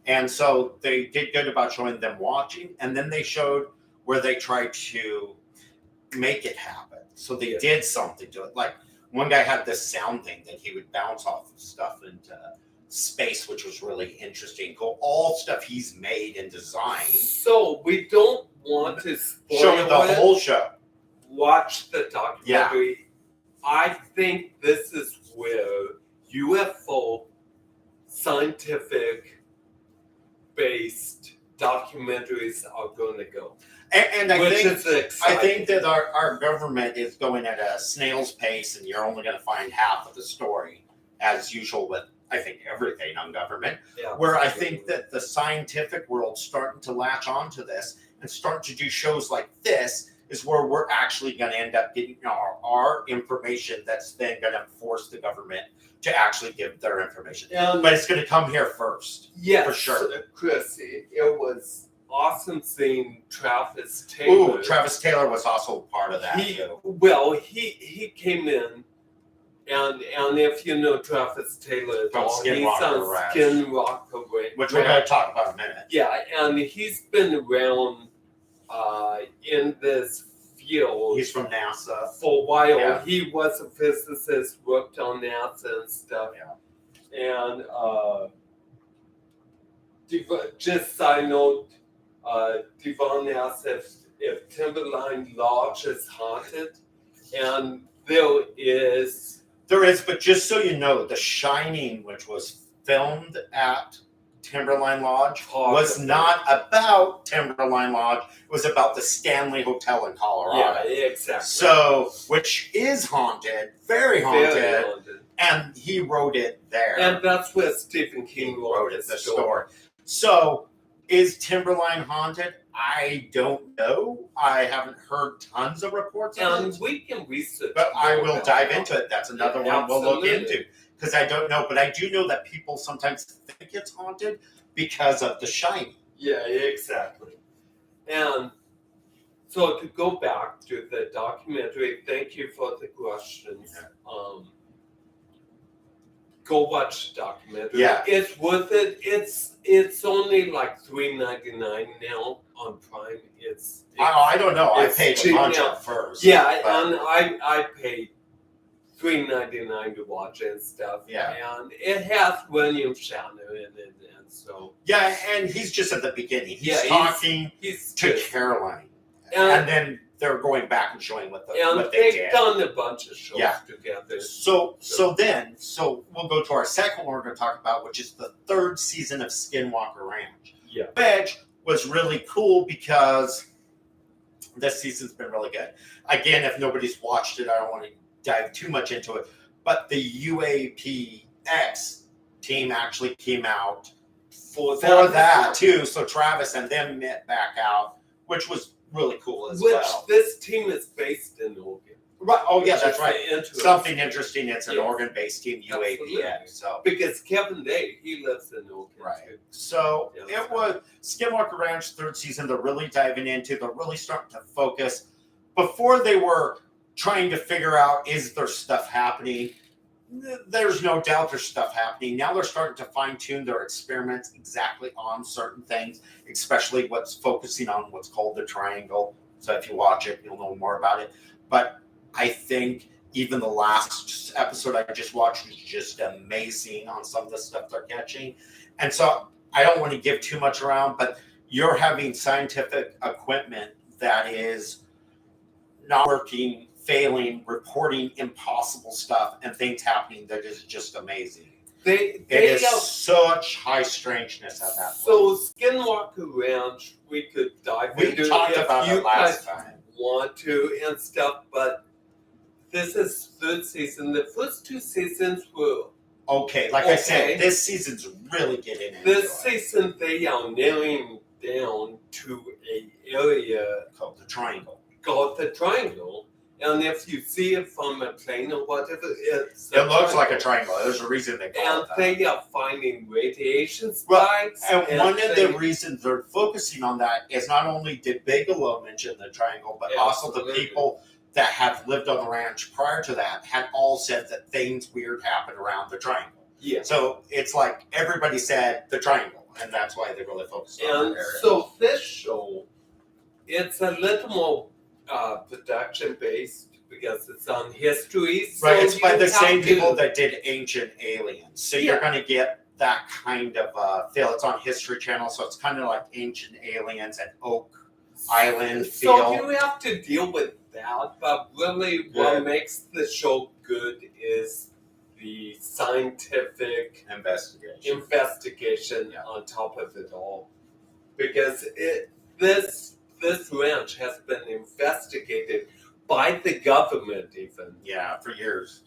And so they did good about showing them watching. And then they showed where they tried to make it happen. So they did something to it. Like one guy had this sound thing that he would bounce off of stuff into space, which was really interesting. All stuff he's made and designed. So we don't want to spoil show the whole show. Watch the documentary. Yeah. I think this is where UFO scientific based documentaries are going to go. And I think that our government is going at a snail's pace, and you're only going to find half of the story, as usual with, I think, everything on government. Yeah, where I think that the scientific world's starting to latch onto this and start to do shows like this is where we're actually going to end up getting our information that's then going to force the government to actually give their information. But it's going to come here first. Yes, for sure. Chris, it was awesome seeing Travis Taylor. Ooh, Travis Taylor was also part of that. He came in, and if you know Travis Taylor at all, he's on Skinwalker Ranch. Which we're going to talk about in a minute. Yeah, and he's been around in this field. He's from NASA. For a while. Yeah. He was a physicist, worked on NASA and stuff. Yeah. And just side note, Devon asked if Timberline Lodge is haunted. And there is, but just so you know, The Shining, which was filmed at Timberline Lodge was not about Timberline Lodge. It was about the Stanley Hotel in Colorado. Yeah, exactly. So, which is haunted, very haunted, Very haunted. and he wrote it there. And that's where Stephen King wrote it, the story. So, is Timberline haunted? I don't know. I haven't heard tons of reports of And it. we can research. But I will dive into it. That's another one we'll look into. Because I don't know. But I do know that people sometimes think it's haunted because of The Shining. Yeah, exactly. And so to go back to the documentary, thank you for the questions. Yeah. Go watch the documentary. Yeah. It's worth it. It's only like $3.99 now on Prime. I don't know. I paid cheap a bunch now. at first. Yeah, but, and I paid $3.99 to watch it and stuff. Yeah. And it has William Shatner in it, and so. Yeah, and he's just at the beginning. He's Yeah, talking he's to good. Caroline, And then they're going back and showing what they they've did. done a bunch of shows together. So we'll go to our second one we're going to talk about, which is the third season of Skinwalker Ranch. Yeah. Which was really cool because this season's been really good. Again, if nobody's watched it, I don't want to dive too much into it, but the UAPX team actually came out for that too. So Travis and them met back out, which was really cool as well. This team is based in Oregon. Right. Oh yeah, that's right. Interesting. Something interesting. It's an Yes. Oregon-based team, UAPX. So because Kevin Day, he lives in Oregon. right. Too. So Yeah, it was Skinwalker Ranch third season. They're really diving into. They're really starting to focus. Before they were trying to figure out, is there stuff happening? There's no doubt there's stuff happening. Now they're starting to fine-tune their experiments exactly on certain things, especially what's focusing on what's called the triangle. So if you watch it, you'll know more about it. But I think even the last episode I just watched was just amazing on some of the stuff they're catching. And so I don't want to give too much around, but you're having scientific equipment that is not working, failing, reporting impossible stuff, and things happening that is just amazing. It is such high strangeness at that point. So Skinwalker Ranch, we could dive into. We talked about it last time. Want to and stuff, but this is third season. The first two seasons were okay. Like I said, this season's really getting into this season. They are narrowing down to an area called the triangle. And if you see it from a plane or whatever, it looks like a triangle. There's a reason they call it that. And they are finding radiation spikes. And one of the reasons they're focusing on that is not only did Bigelow mention the triangle, but also the people that have lived on the ranch prior to that had all said that things weird happened around the triangle. Yeah. So it's like everybody said the triangle, and that's why they really focused on that area. So this show, it's a little more production based because it's on history. So right, it's by the same people that did Ancient Aliens. So you're going to get that kind of feel. It's on History Channel, so it's kind of like Ancient Aliens and Oak Island feel. So you have to deal with that, but really what makes the show good is the scientific investigation on top of it all. Because this ranch has been investigated by the government even. Yeah, for years.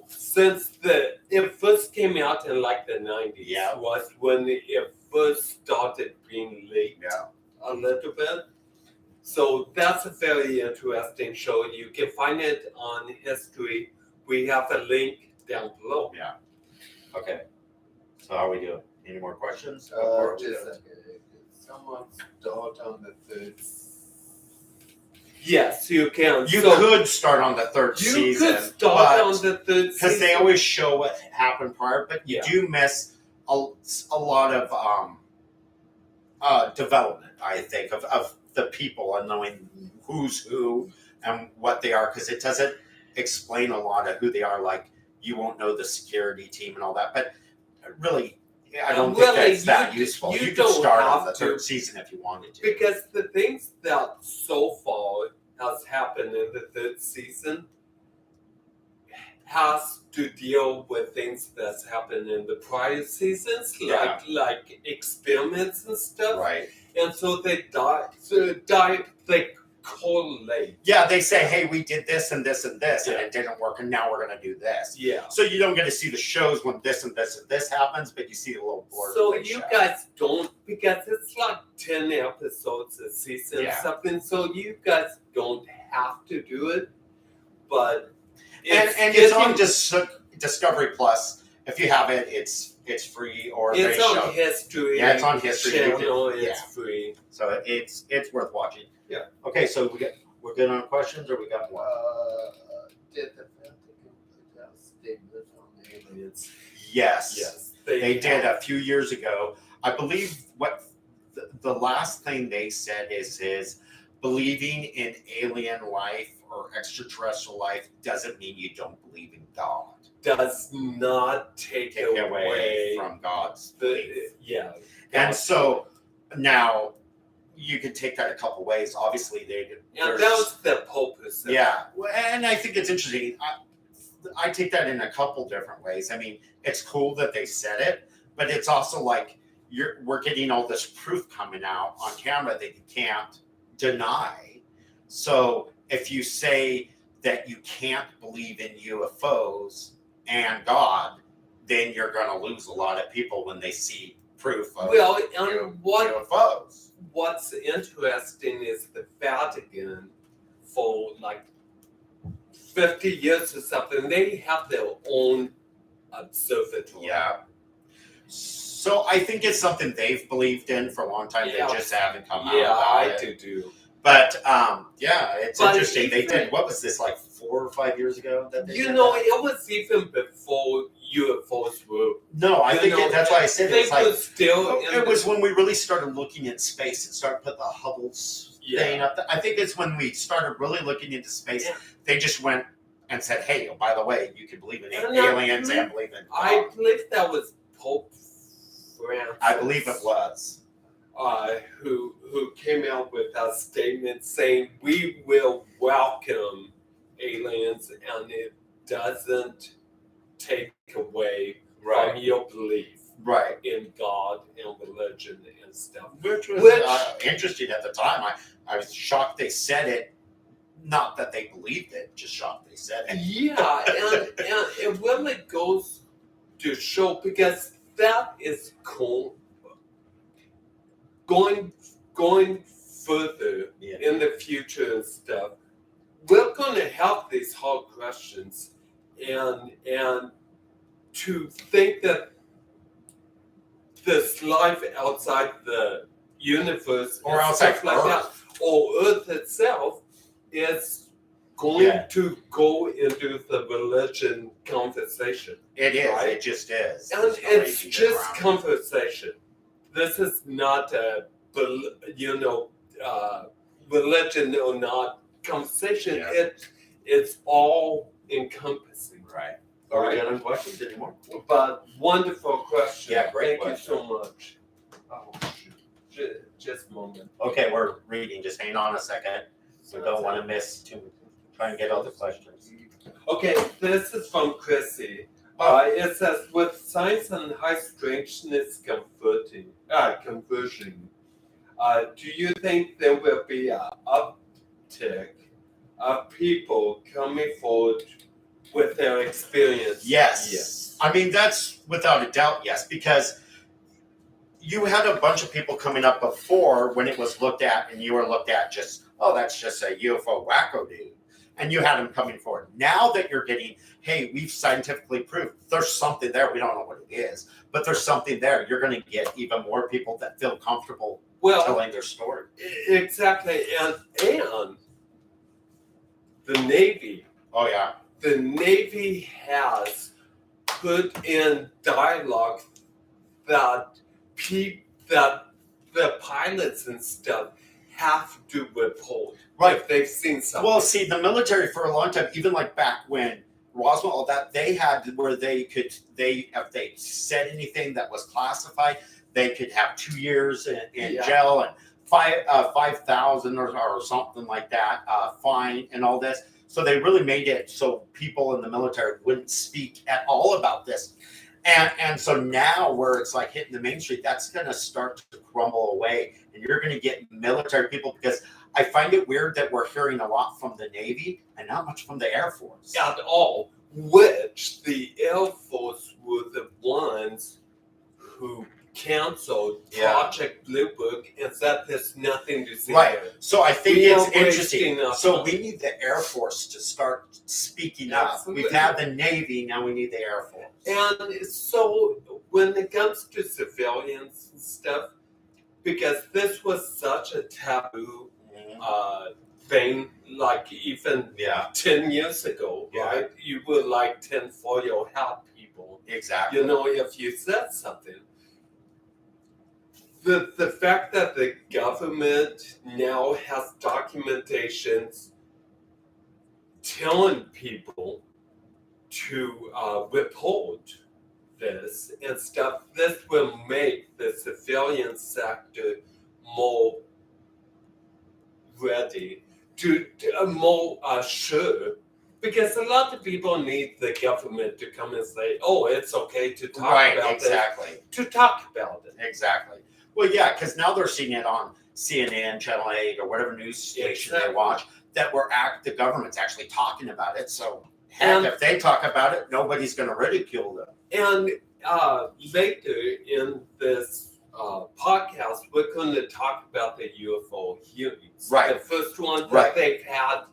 Since it first came out in like the 90s was when it first started being leaked a little bit. So that's a very interesting show. You can find it on History. We have a link down below. Yeah. Okay. So how are we doing? Any more questions? Just a second. Did someone start on the third? Yes, you can. You could start on the third season. You could start on the third season. Because they always show what happened prior, but you do miss a lot of development, I think, of the people and knowing who's who and what they are, because it doesn't explain a lot of who they are. Like, you won't know the security team and all that, but really, I don't think that's that useful. You could start on the third season if you wanted to. Because the things that so far has happened in the third season has to deal with things that's happened in the prior seasons, Yeah. like experiments and stuff. Right. And so they they correlate. Yeah, they say, hey, we did this and this and this, and Yeah. it didn't work, and now we're going to do this. Yeah. So you don't get to see the shows when this and this and this happens, but you see the little board. So you guys don't, because it's like 10 episodes a season or something, so you guys don't have to do it, but it's on Discovery Plus. If you have it, it's free, or it's on History. Yeah, it's on History Channel. It's free, so it's worth watching. Yeah. Okay, so we're good on questions, or we got more? Did the Vatican put out statement on aliens? Yes. They did a few years ago. I believe what the last thing they said is believing in alien life or extraterrestrial life doesn't mean you don't believe in God. Does not take away from God's belief. Yeah. And so now you can take that a couple ways. Obviously, and that was the Pope who said. Yeah, and I think it's interesting. I take that in a couple different ways. I mean, it's cool that they said it, but it's also like we're getting all this proof coming out on camera that you can't deny. So if you say that you can't believe in UFOs and God, then you're going to lose a lot of people when they see proof of UFOs. What's interesting is the Vatican, for like 50 years or something, they have their own observatory. Yeah. So I think it's something they've believed in for a long time. Yeah. They just haven't come out. Yeah, about I it. do. But it's But interesting. They even- did. What was this, like 4 or 5 years ago? That they You did know, that? it was even before UFOs were. No, I think that's why I said they it's like were still. it was when we really started looking at space and started putting the Hubble's thing up. I think it's when we started really looking into space. Yeah. They just went and said, "Hey, by the way, you can believe in And aliens and believe in God." I believe that was Pope Francis. I believe it was. Who came out with a statement saying we will welcome aliens, and it doesn't take away from your belief in God and religion and stuff. Which was interesting at the time. I was shocked they said it. Not that they believed it, just shocked they said it. Yeah, and it really goes to show, because that is cool. Going further in the future and stuff, we're going to have these hard questions, and to think that there's life outside the universe Or outside stuff like Earth. that, or Earth itself, is going to go into the religion conversation. It is. Right? It just is. And There's no way it's you can get just around it. conversation. This is not a, religion or not conversation. Yeah. It's all encompassing. Right. All Are we right. done on questions anymore? But wonderful question. Yeah, great Thank question. you so much. Oh, shoot. Just a moment. Okay, we're reading. Just hang on a second. We don't want to miss too. Try and get all the questions. Okay, this is from Chrissy. It says, with science and high strangeness conversion, do you think there will be an uptick of people coming forward with their experience? Yes. I mean, that's without a doubt, yes, because you had a bunch of people coming up before when it was looked at, and you were looked at just, oh, that's just a UFO wacko dude. And you had them coming forward. Now that you're getting, hey, we've scientifically proved there's something there. We don't know what it is, but there's something there. You're going to get even more people that feel comfortable telling their story. Exactly. And the Navy. Oh, yeah. The Navy has put in dialogue that the pilots and stuff have to report if they've seen something. Well, see, the military for a long time, even like back when Roswell, all that, they had where if they said anything that was classified, they could have 2 years in jail and 5,000 or something like that, fine and all this. So they really made it so people in the military wouldn't speak at all about this. And so now where it's like hitting the main street, that's going to start to crumble away. And you're going to get military people, because I find it weird that we're hearing a lot from the Navy and not much from the Air Force. At all, which the Air Force were the ones who canceled Project Blue Book and said there's nothing to see Right. here. So I think We it's are interesting. wasting our So time. we need the Air Force to start speaking up. Absolutely. We've had the Navy, now we need the Air Force. And so when it comes to civilians and stuff, because this was such a taboo thing, like even 10 years ago, Yeah. right? You were like tinfoil hat people. Exactly. You know, if you said something. The fact that the government now has documentations telling people to report this and stuff, this will make the civilian sector more ready to more sure, because a lot of people need the government to come and say, oh, it's okay to talk about exactly. it, to talk about it. Exactly. Well, yeah, because now they're seeing it on CNN, Channel 8, or whatever news station they watch, that the government's actually talking about it. So heck, if they talk about it, nobody's going to ridicule them. And later in this podcast, we're going to talk about the UFO hearings. Right. The first one that they've had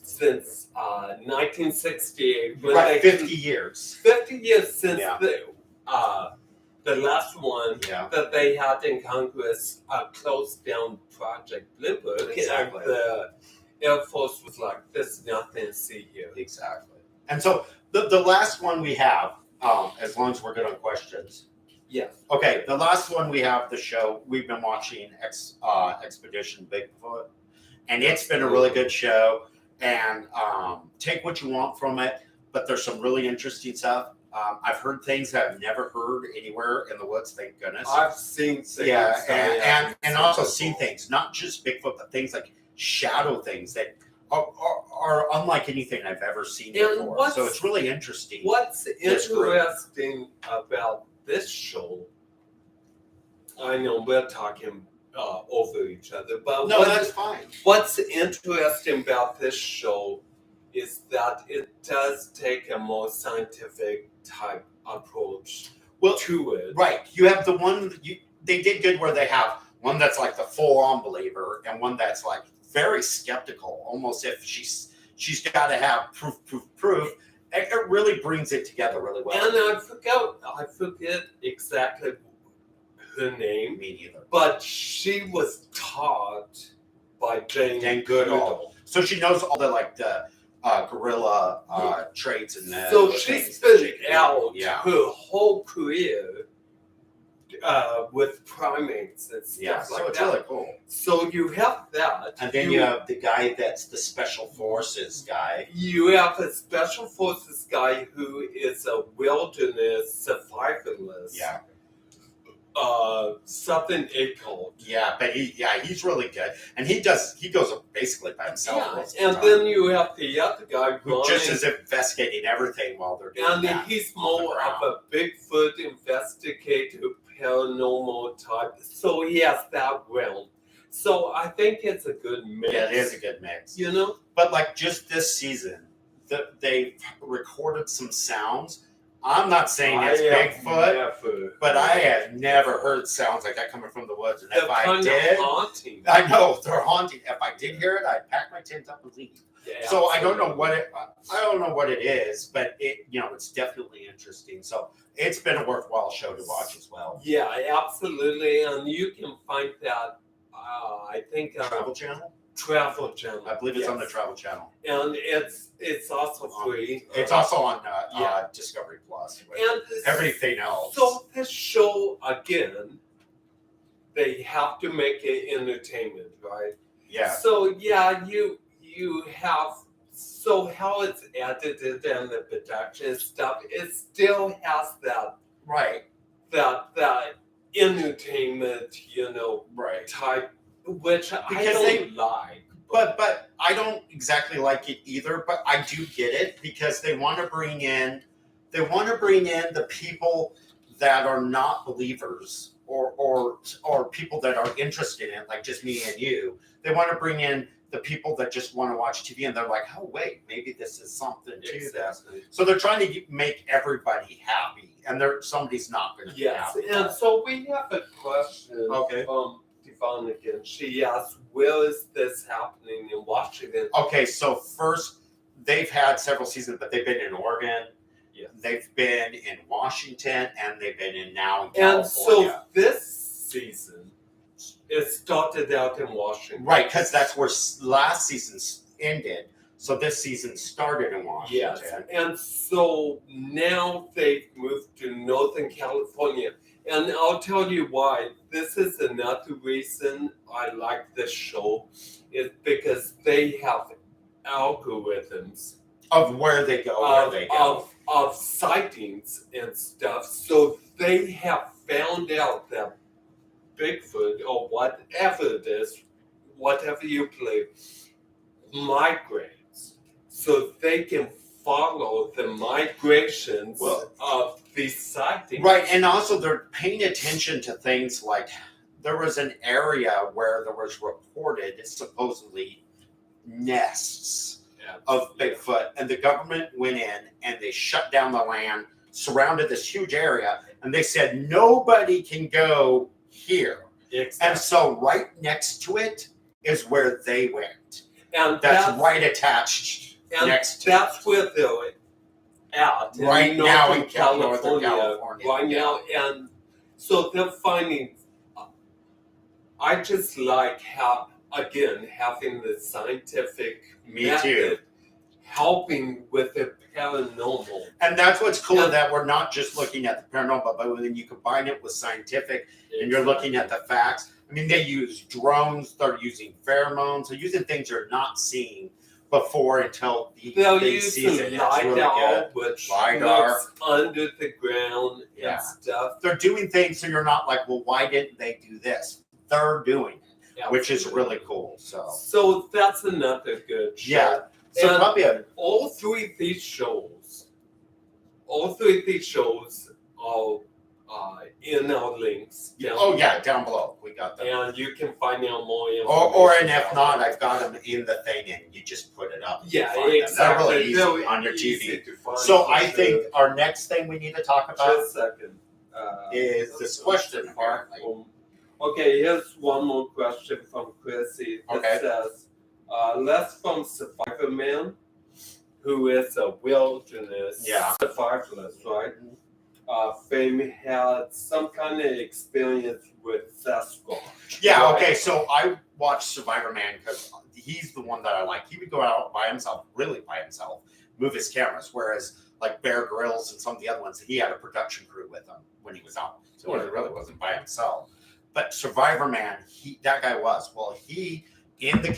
since 1968. Right, 50 years. 50 years since the last one that they had in Congress closed down Project Blue Book. Exactly. And the Air Force was like, there's nothing to see here. Exactly. And so the last one we have, as long as we're good on questions. Yes. Okay, the last one we have, the show, we've been watching Expedition Bigfoot, and it's been a really good show. And take what you want from it, but there's some really interesting stuff. I've heard things I've never heard anywhere in the woods, thank goodness. I've seen things. And also seen things, not just Bigfoot, but things like shadow things that are unlike anything I've ever seen before. So it's really interesting. What's interesting about this show, I know we're talking over each other, but no, that's fine. What's interesting about this show is that it does take a more scientific type approach to it. Right. You have the one, they did good where they have one that's like the full-on believer and one that's like very skeptical, almost if she's got to have proof. It really brings it together really well. And I forget exactly her name. Me neither. But she was taught by Jane Goodall. So she knows all the guerrilla traits and that. So she's been out her whole career with primates and stuff like that. So it's really cool. So you have that. And then you have the guy that's the special forces guy. You have a special forces guy who is a wilderness survivalist. Yeah. Something occult. Yeah, but he's really good. And he goes basically by himself. Yeah, and then you have the other guy who just is investigating everything while they're doing that. And he's more of a Bigfoot investigator, paranormal type. So he has that realm. So I think it's a good mix. Yeah, it is a good mix. You know? But like just this season, they recorded some sounds. I'm not saying it's Bigfoot, but I have never heard sounds like that coming from the woods. And if I did, haunting. I know they're haunting. If I did hear it, I'd pack my tent up and leave. Yeah, so I don't know what it is, but it's definitely interesting. So it's been a worthwhile show to watch as well. Yeah, absolutely, and you can find that. I think Travel Channel. Travel Channel. I believe it's on the Travel Channel, and it's also free. It's also on Discovery Plus. And everything else. So this show again, they have to make it entertainment, right? Yeah. So you have how it's edited and the production stuff. It still has that that entertainment, type, which I don't like. But I don't exactly like it either, but I do get it because they want to bring in the people that are not believers or people that are interested in it, like just me and you. They want to bring in the people that just want to watch TV and they're like, oh wait, maybe this is something to this. So they're trying to make everybody happy, and somebody's not going to be happy. And so we have a question from Devon again. She asks, where is this happening in Washington? Okay, so first, they've had several seasons, but they've been in Oregon. Yes. They've been in Washington, and they've been in California. And so this season, it started out in Washington. Right, because that's where last season ended. So this season started in Washington. Yes, and so now they've moved to Northern California. And I'll tell you why. This is another reason I like this show, is because they have algorithms of where they go, of sightings and stuff. So they have found out that Bigfoot or whatever it is, whatever you believe, migrates. So they can follow the migrations of these sightings. Right, and also they're paying attention to things like there was an area where there was reported supposedly nests of Bigfoot, and the government went in and they shut down the land, surrounded this huge area, and they said nobody can go here. Exactly. And so right next to it is where they went. And that's right attached next to that's where they're at. Right now in California. Right now. And so they're finding, I just like having the scientific method helping with the paranormal. And that's what's cool, that we're not just looking at the paranormal, but when you combine it with scientific and you're looking at the facts. I mean, they use drones, they're using pheromones, they're using things you're not seeing before until they see it. LiDAR, which looks under the ground and stuff. They're doing things so you're not like, well, why didn't they do this? They're doing it, which is really cool. So that's another good show. Yeah. So and probably all three of these shows are in our links. Down below. We got them. And you can find out more information. Or and if not, I've got them in the thing and you just put it up. Yeah, exactly. They're really easy on your TV. So I think our next thing we need to talk about just a second. Is this question part. Okay, here's one more question from Chrissy. It says, less from Survivor Man, who is a wilderness survivalist, right? Fame had some kind of experience with Sasquatch. Yeah, right? okay, so I watched Survivor Man because he's the one that I like. He would go out by himself, move his cameras, whereas like Bear Grylls and some of the other ones, he had a production crew with him when he was out. So he really wasn't by himself. But Survivor Man, that guy was. Well, he, in the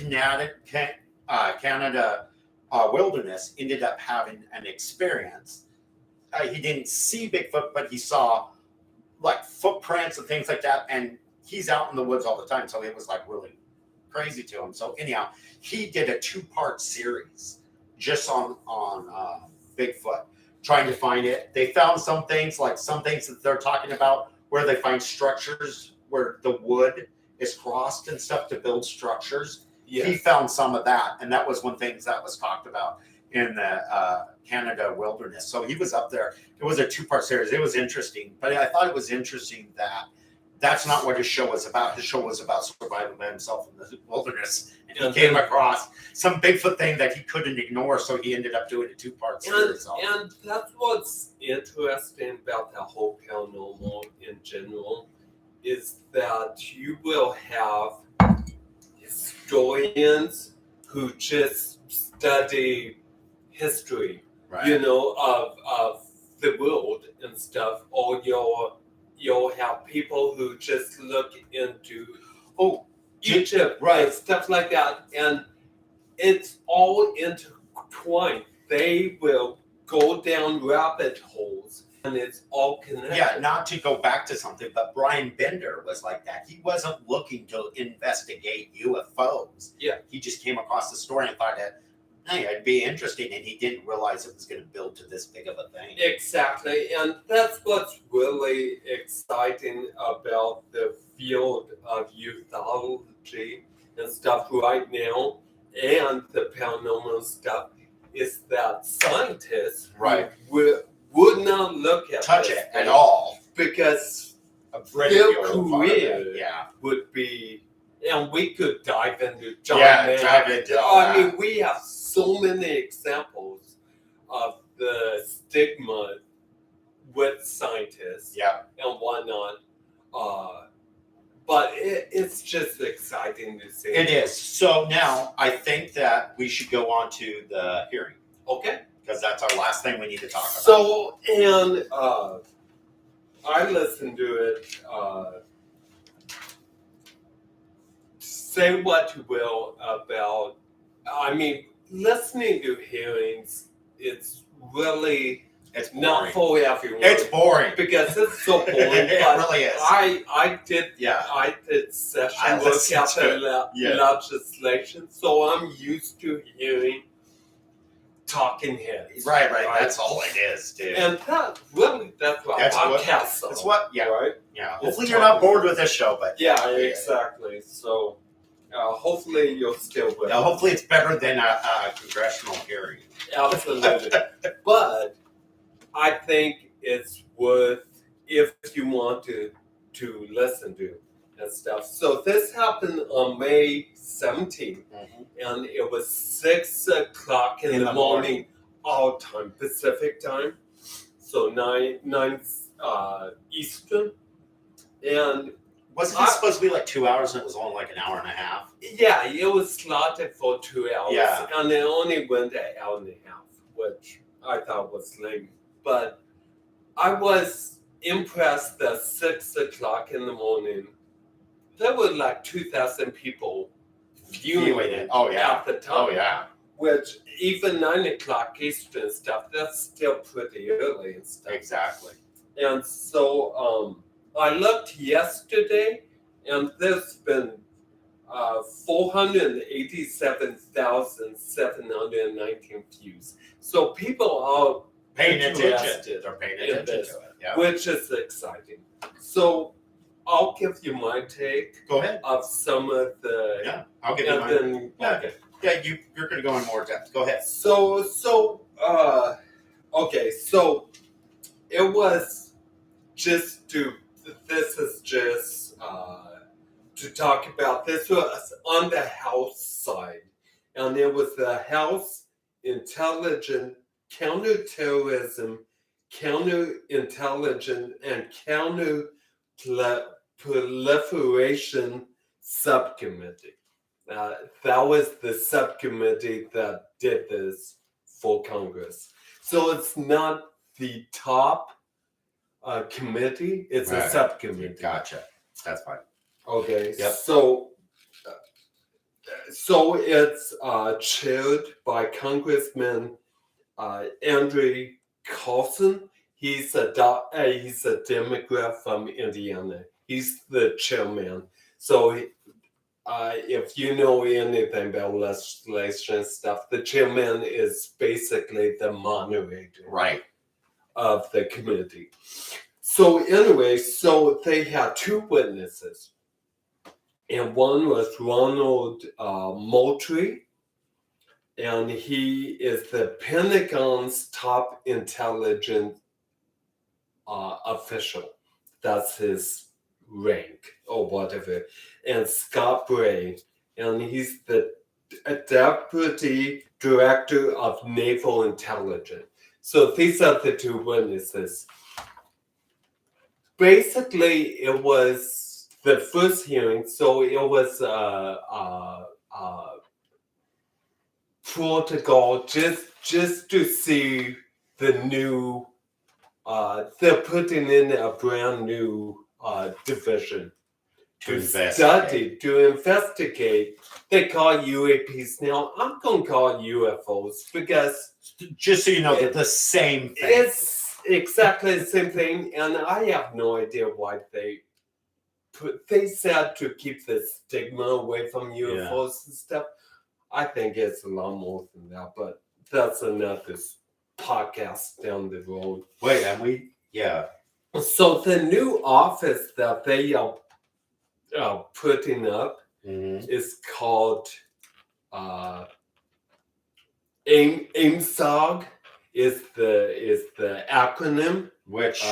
Canada wilderness, ended up having an experience. He didn't see Bigfoot, but he saw like footprints and things like that. And he's out in the woods all the time. So it was like really crazy to him. So anyhow, he did a 2-part series just on Bigfoot, trying to find it. They found some things that they're talking about where they find structures where the wood is crossed and stuff to build structures. Yes. He found some of that. And that was one thing that was talked about in the Canada wilderness. So he was up there. It was a 2-part series. It was interesting. But I thought it was interesting that that's not what his show was about. His show was about surviving by himself in the wilderness. And he came across some Bigfoot thing that he couldn't ignore. So he ended up doing a 2-part series. And that's what's interesting about the whole paranormal in general, is that you will have historians who just study history, of the world and stuff, or you'll have people who just look into Egypt, and stuff like that, and it's all intertwined. They will go down rabbit holes, and it's all connected. Yeah, not to go back to something, but Bryan Bender was like that. He wasn't looking to investigate UFOs. Yeah. He just came across the story and thought that hey, it'd be interesting, and he didn't realize it was going to build to this big of a thing. Exactly, and that's what's really exciting about the field of ufology and stuff right now, and the paranormal stuff, is that scientists Right. would not look at Touch this it thing at all. because Afraid their of the old part of it. career Yeah. would be, and we could dive into Dive into all I mean, that. we have so many examples of the stigma with scientists Yeah. and whatnot. But it's just exciting to see. It is. So now I think that we should go on to the hearing. Okay. Because that's our last thing we need to talk about. So, and I listened to it. Say what you will about, I mean, listening to hearings, it's really It's boring. not for everyone. It's boring. Because it's so boring. It but really is. I did I session work listened at to the legislation, so I'm used to hearing talking heads. Right. That's all it is, dude. And that's what podcasts are. That's what, yeah. Right? Yeah. It's Hopefully you're not talking. bored with this show, but Yeah, exactly. So hopefully you'll still with yeah, hopefully it's better than a congressional hearing. Absolutely. But I think it's worth, if you want to listen to and stuff. So this happened on May 17th, and it was 6 o'clock in the morning, our time, Pacific time. So 9 Eastern. And Wasn't it supposed to be like 2 hours and it was only like an hour and a half? yeah, it was slotted for 2 hours. Yeah. And it only went an hour and a half, which I thought was lame. But I was impressed that 6 o'clock in the morning, there were like 2,000 people viewing it Oh, yeah. at the time. Oh, yeah. Which, even 9 o'clock Eastern stuff, that's still pretty early and stuff. Exactly. And so I looked yesterday, and there's been 487,719 views. So people are Paying attention. interested They're paying in attention this, to it. Yeah. which is exciting. So I'll give you my take Go ahead. of some of the. Yeah. I'll give you And mine. then, Yeah. okay. Yeah, you're going to go in more depth. Go ahead. So it was just this is just to talk about, this was on the House side, and it was the House Intelligence, Counterterrorism, Counterintelligence, and Counterproliferation Subcommittee. That was the subcommittee that did this for Congress. So it's not the top committee, it's a Right. subcommittee. Gotcha. That's fine. Okay. Yep. So it's chaired by Congressman Andrew Clarkson. He's a Democrat from Indiana. He's the chairman. So if you know anything about legislation stuff, the chairman is basically the moderator Right. of the committee. So anyway, so they had two witnesses. And one was Ronald Moultrie, and he is the Pentagon's top intelligence official. That's his rank or whatever. And Scott Bray, and he's the Deputy Director of Naval Intelligence. So these are the two witnesses. Basically, it was the first hearing, so it was protocol just to see the new. They're putting in a brand new division to investigate. They call it UAPs now. I'm gonna call it UFOs because, just so you know, they're the same thing. it's exactly the same thing, and I have no idea why they said to keep the stigma away from UFOs and stuff. I think it's a lot more than that, but that's another podcast down the road. Wait, and yeah. So the new office that they are putting up is called AIMSOG is the acronym, Which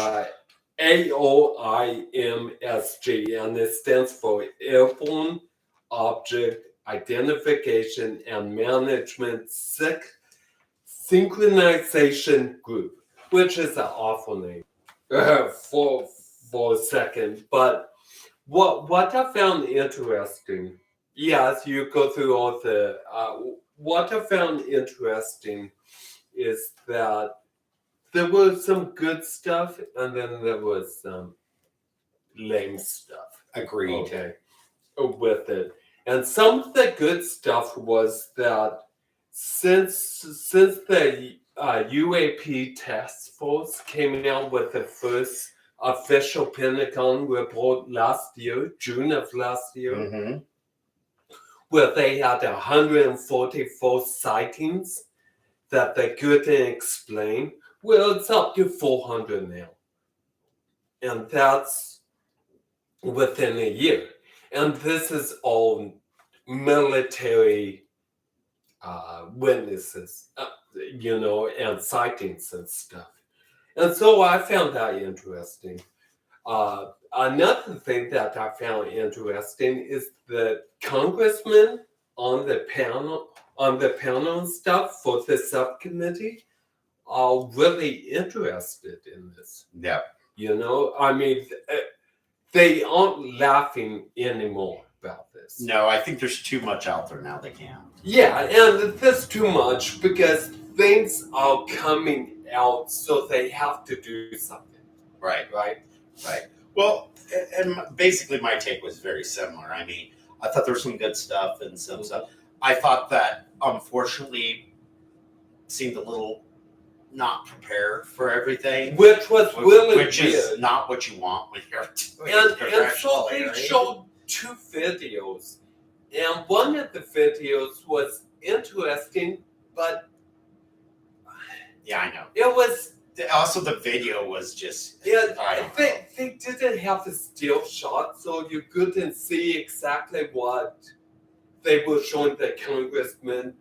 AOIMSG, and it stands for Airborne Object Identification and Management Synchronization Group, which is an awful name for a second. But what I found interesting, yes, you go through all the. What I found interesting is that there was some good stuff, and then there was some lame stuff. agreed. Okay, with it. And some of the good stuff was that since the UAP task force came out with the first official Pentagon report last year, June of last year, where they had 144 sightings that they couldn't explain. Well, it's up to 400 now. And that's within a year. And this is all military witnesses, and sightings and stuff. And so I found that interesting. Another thing that I found interesting is the congressman on the panel and stuff for the subcommittee are really interested in this. Yeah. I mean, they aren't laughing anymore about this. No, I think there's too much out there now. They can't. Yeah, and there's too much because things are coming out, so they have to do something. Right. Right. Well, and basically my take was very similar. I mean, I thought there was some good stuff and some stuff. I thought that, unfortunately, seemed a little not prepared for everything. Which was really Which weird. is not what you want when you're doing And so professional they area. showed 2 videos. And one of the videos was interesting, but Yeah, I know. it was... Also, the video was just... They didn't have the still shot, so you couldn't see exactly what they were showing the congressman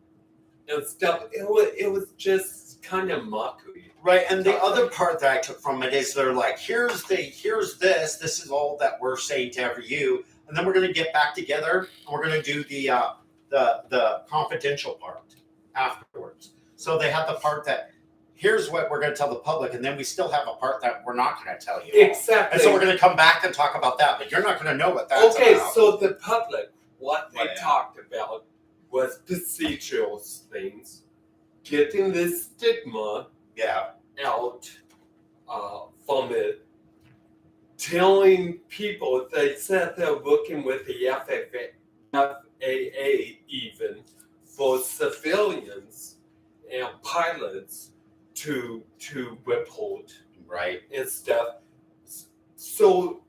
and stuff. It was just kind of mockery. Right, and the other part that I took from it is they're like, here's this is all that we're saying to you, and then we're going to get back together and we're going to do the confidential part afterwards. So they have the part that here's what we're going to tell the public, and then we still have a part that we're not going to tell you. Exactly. And so we're going to come back and talk about that, but you're not going to know what that's about. Okay, so the public, what they Yeah. talked about was procedural things, getting this stigma Yeah. out from it, telling people, they said they're working with the FAA even for civilians and pilots to report Right. and stuff. So,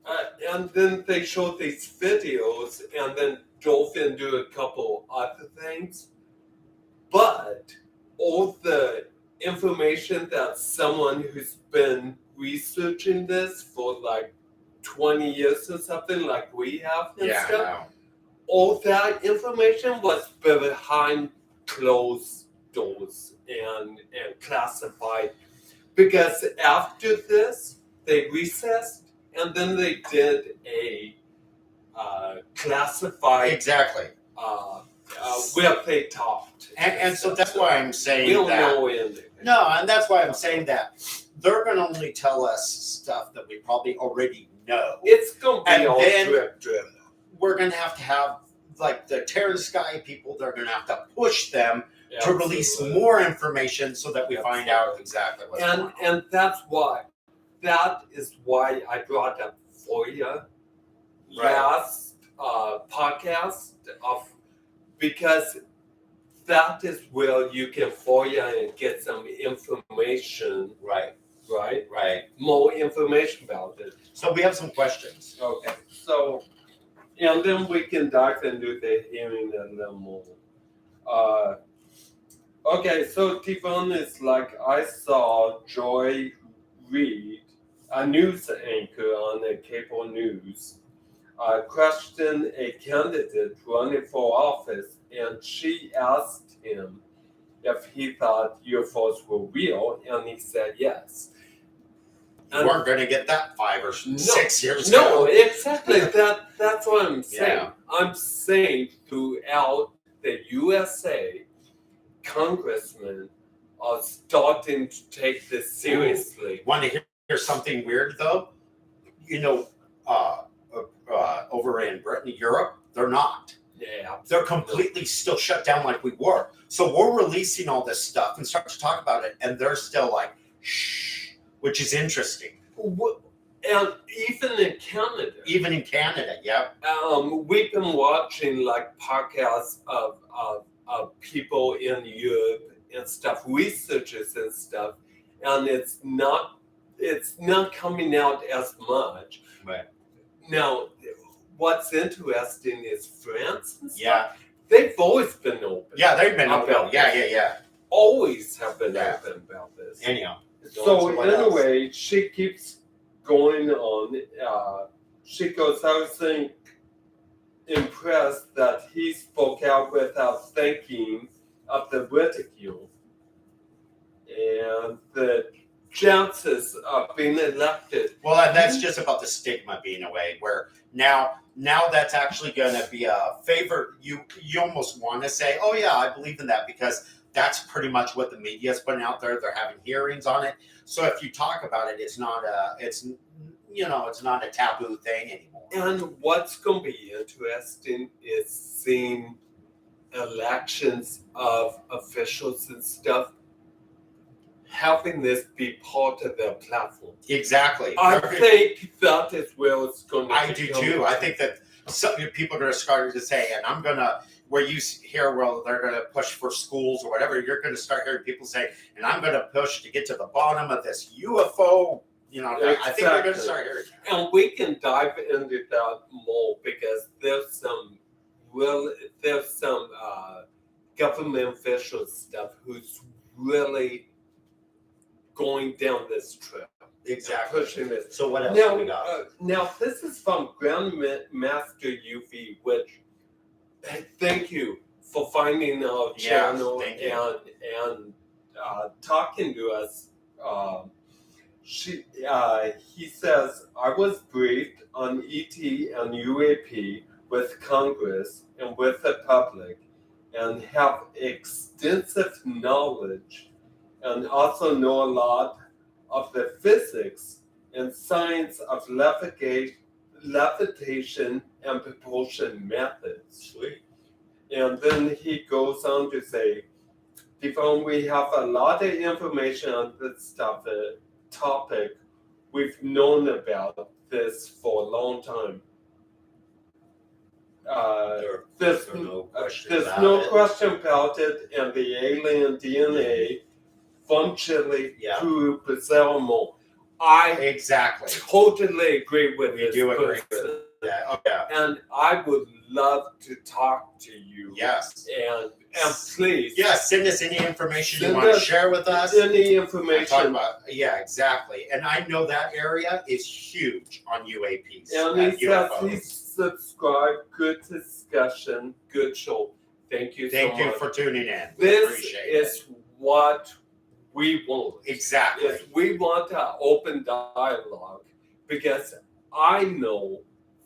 and then they showed these videos and then dove into a couple other things. But all the information that someone who's been researching this for like 20 years or something like we have and Yeah, I stuff, know. all that information was behind closed doors and classified. Because after this, they recessed and then they did a classified Exactly. where they talked. And so that's why I'm saying we don't that. know anything. No, and that's why I'm saying that they're going to only tell us stuff that we probably already know. It's going to be And all then- drip. We're going to have like the Terran Sky people, they're going to have to push them to release more information so that we find out exactly what's going on. And that is why I brought up FOIA last podcast because that is where you can FOIA and get some information. Right. More information about it. So we have some questions. Okay. So, and then we can dive into the hearing a little more. Okay, so Devon is like, I saw Joy Reid, a news anchor on the cable news, question a candidate running for office, and she asked him if he thought UFOs were real, and he said yes. You weren't going to get that 5 or 6 years No, ago. exactly. That's what I'm saying. Yeah. I'm saying throughout the USA, congressmen are starting to take this seriously. Want to hear something weird though? You know, over in Britain, Europe, they're not. Yeah, They're completely still shut down like we were. So we're releasing all this stuff and start to talk about it, and they're still like, shh, which is interesting. And even in Canada. Even in Canada, yeah. We've been watching like podcasts of people in Europe and stuff, researchers and stuff, and it's not coming out as much. Right. Now, what's interesting is France and stuff. Yeah. They've always been open. Yeah, they've been open. about Yeah, this. yeah. Always have been Yeah. open about this. Anyhow. So anyway, she keeps going on. She goes, I was impressed that he spoke out without thinking of the ridicule and the chances of being elected. Well, and that's just about the stigma being away, where now that's actually going to be a favor. You almost want to say, oh yeah, I believe in that, because that's pretty much what the media is putting out there. They're having hearings on it. So if you talk about it, it's not a taboo thing anymore. And what's going to be interesting is seeing elections of officials and stuff, having this be part of their platform. Exactly. I think that is where it's going to. I do too. I think that some people are going to start to say, and I'm going to, where you hear, well, they're going to push for schools or whatever, you're going to start hearing people say, and I'm going to push to get to the bottom of this UFO. Exactly. I think we're going to start hearing. And we can dive into that more, because there's some government official stuff who's really going down this trail. Exactly. Pushing this. So what else do we got? Now this is from Grandmaster UV, which thank you for finding our channel and talking to us. He says, I was briefed on ET and UAP with Congress and with the public, and have extensive knowledge, and also know a lot of the physics and science of levitation and propulsion methods. Sweet. And then he goes on to say, Devon, we have a lot of information on this topic. We've known about this for a long time. There's no question about it, and the alien DNA from Chile to Brazil. I totally agree with you. Do agree with that. Oh, yeah. And I would love to talk to you. Yes. And please. Yeah, send us any information you want to share with us. Any information. Talk about, yeah, exactly. And I know that area is huge on UAPs. And he says he's subscribed. Good discussion. Good show. Thank you so much. Thank you for tuning in. This is what we want. Exactly. We want an open dialogue, because I know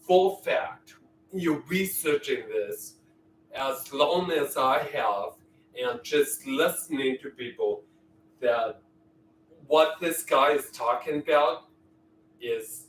for a fact, you're researching this as long as I have, and just listening to people, that what this guy is talking about is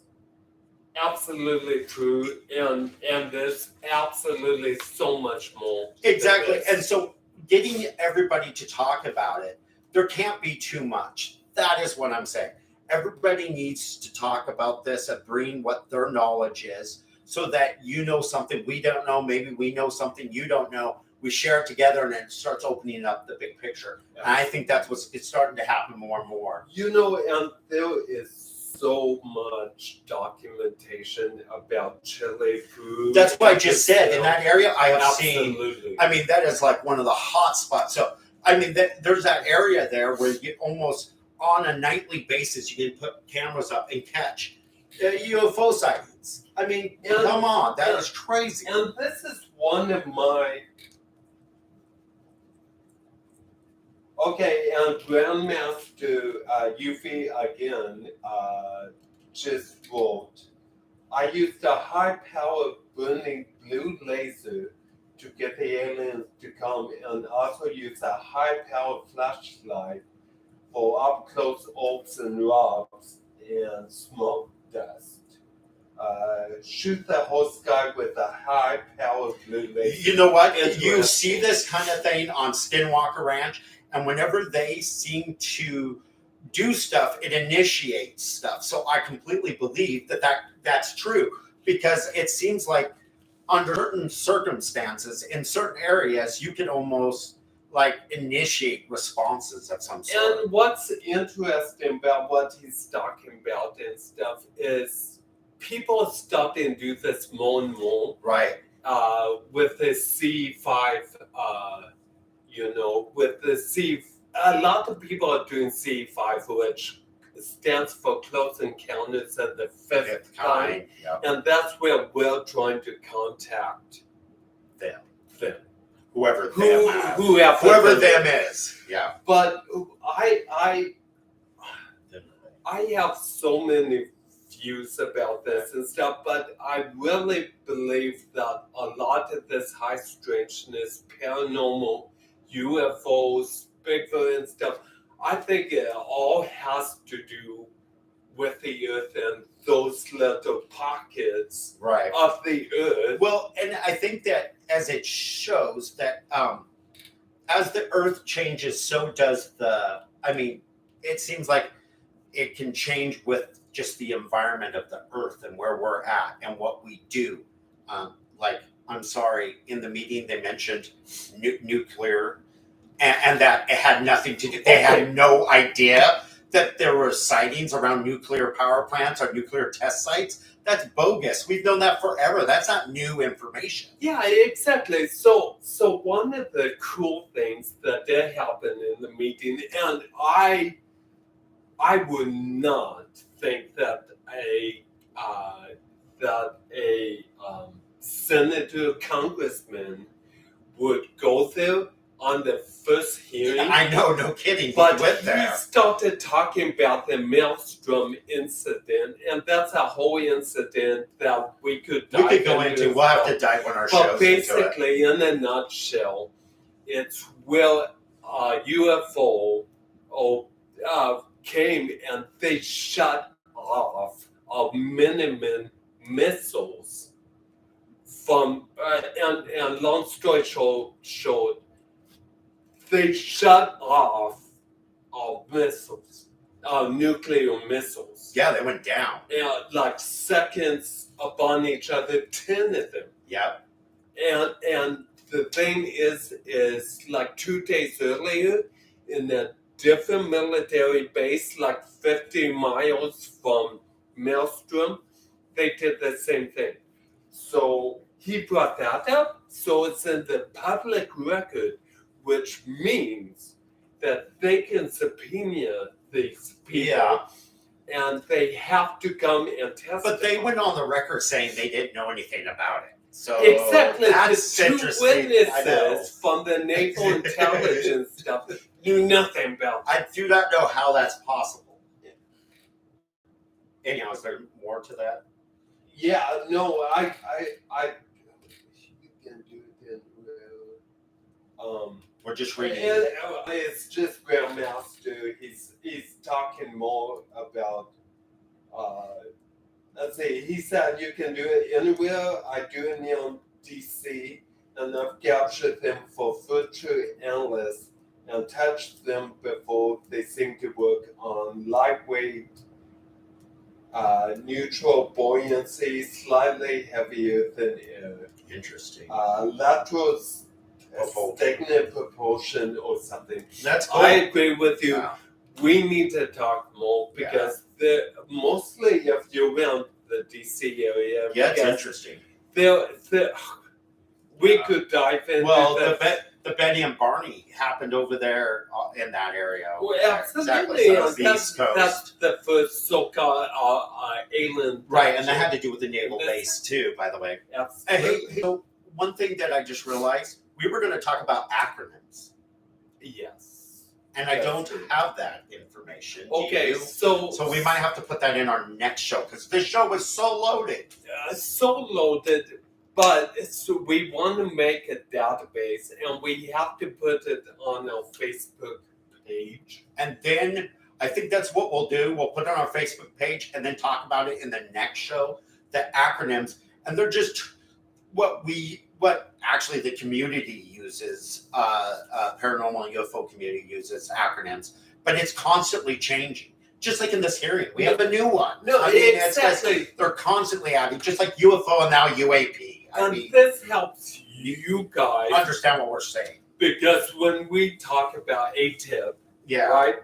absolutely true, and there's absolutely so much more. Exactly. And so getting everybody to talk about it, there can't be too much. That is what I'm saying. Everybody needs to talk about this and bring what their knowledge is, so that you know something we don't know. Maybe we know something you don't know. We share it together, and it starts opening up the big picture. And I think that's it's starting to happen more and more. And there is so much documentation about Chile food. That's what I just said. In that area, I have Absolutely. seen. I mean, that is like one of the hot spots. So, I mean, there's that area there where you almost on a nightly basis you can put cameras up and catch UFO sightings. I mean, come on, that is crazy. And this is one of my. Okay, and Grandmaster Yuffie again just wrote, I used a high-powered burning blue laser to get the aliens to come and also used a high-powered flashlight for up-close orbs and rocks and smoke dust. Shoot the whole sky with a high-powered blue laser. You know what? You see this kind of thing on Skinwalker Ranch, and whenever they seem to do stuff, it initiates stuff. So I completely believe that's true, because it seems like under certain circumstances, in certain areas, you can almost like initiate responses of some sort. And what's interesting about what he's talking about and stuff is people start and do this more and more. Right. With the C5, with the C, a lot of people are doing C5, which stands for Close Encounters of the Fifth Kind. Yep. And that's where we're trying to contact them. Whoever them is. Yeah. But I have so many views about this and stuff, but I really believe that a lot of this high strangeness, paranormal, UFOs, Bigfoot and stuff, I think it all has to do with the earth and those little pockets of the earth. Well, and I think that as it shows that as the earth changes, so does it seems like it can change with just the environment of the earth and where we're at and what we do. I'm sorry, in the meeting they mentioned nuclear, and that it had nothing to do. They had no idea that there were sightings around nuclear power plants or nuclear test sites. That's bogus. We've known that forever. That's not new information. Yeah, exactly. So one of the cool things that did happen in the meeting, and I would not think that a senator, congressman would go there on the first hearing. I know, no kidding. But went there. He started talking about the Maelstrom incident, and that's a whole incident that we could go into. We'll have to dive on our show. But basically, in a nutshell, it's where UFO came and they shut off minimum missiles from and long story short, they shut off missiles, nuclear missiles. Yeah, they went down. Like seconds upon each other, 10 of them. Yep. And the thing is like 2 days earlier in a different military base, like 50 miles from Maelstrom, they did the same thing. So he brought that up. So it's in the public record, which means that they can subpoena these people and they have to come and testify. But they went on the record saying they didn't know anything about it. So exactly, that's the two interesting. witnesses from the naval intelligence stuff knew nothing about it. I do not know how that's possible. Anyhow, is there more to that? Yeah, no, I you can do it in we're just reading. It's just Grandmaster. He's talking more about. Let's see. He said you can do it anywhere. I do it in DC, and I've captured them for future analysts and touched them before. They seem to work on lightweight, neutral buoyancy, slightly heavier than air. Interesting. Lateral stagnant propulsion or something. That's cool. I agree with you. Yeah. We need to talk more because mostly if you're around the DC area. Yeah, it's because interesting. We could dive into Well, the Betty and Barney happened over there in that area. Well, Exactly. absolutely. So that's the East Coast. That's the first so-called alien. Right, and that had to do with the naval base too, by the way. Absolutely. Hey, so one thing that I just realized, we were going to talk about acronyms. Yes. And I don't have that information. Do Okay, you? so we might have to put that in our next show because this show was so loaded. So loaded, but we want to make a database, and we have to put it on our Facebook page. And then I think that's what we'll do. We'll put it on our Facebook page and then talk about it in the next show. The acronyms, and they're just what actually the community uses. Paranormal and UFO community uses acronyms, but it's constantly changing. Just like in this hearing, we have a new one. No, I mean, exactly. They're constantly adding, just like UFO and now UAP. And this helps you guys understand what we're saying. Because when we talk about ATIP, yeah, right?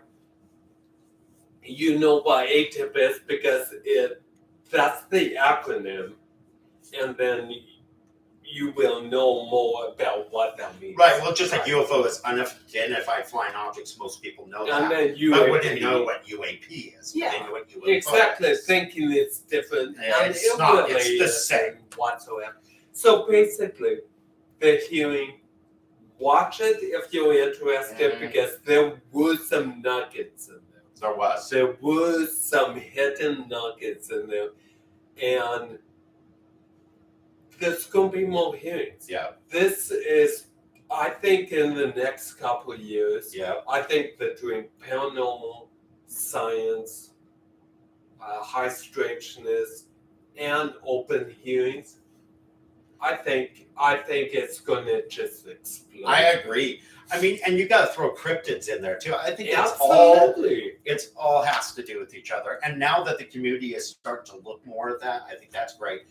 You know what ATIP is because that's the acronym, and then you will know more about what that means. Right. Well, just like UFO is unidentified flying objects, most people know and that. Then UAP. But wouldn't know what UAP is. Yeah, they know what UFO exactly. is. Thinking it's different. Yeah, and it's not. It's the same whatsoever. So basically, the hearing. Watch it if you're interested because there were some nuggets in there. There was. There were some hidden nuggets in there, and there's going to be more hearings. Yeah. This is, I think, in the next couple of years. Yeah. I think between paranormal science, high strangeness, and open hearings, I think it's going to just explode. I agree. I mean, and you got to throw cryptids in there too. I think Absolutely. It's all has to do with each other. And now that the community is starting to look more at that, I think that's great.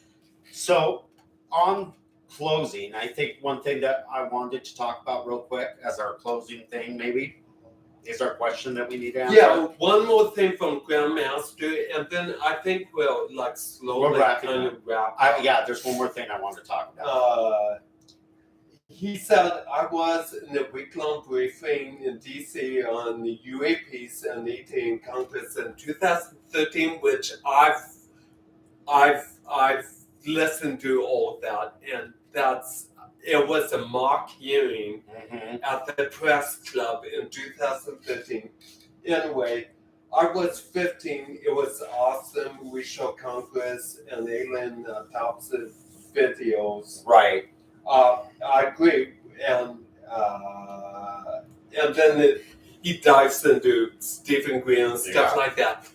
So, on closing, I think one thing that I wanted to talk about real quick as our closing thing, maybe, is our question that we need to answer. Yeah, one more thing from Grandmaster, and then I think we'll slowly kind of wrap up. Yeah, there's one more thing I want to talk about. He said I was in a week-long briefing in DC on the UAPs and ET encounters in 2013, which I've listened to all of that, and it was a mock hearing at the press club in 2013. Anyway, I was 15. It was awesome. We showed Congress and alien autopsy videos. Right. I agree. And then he dives into Stephen Green and stuff like that.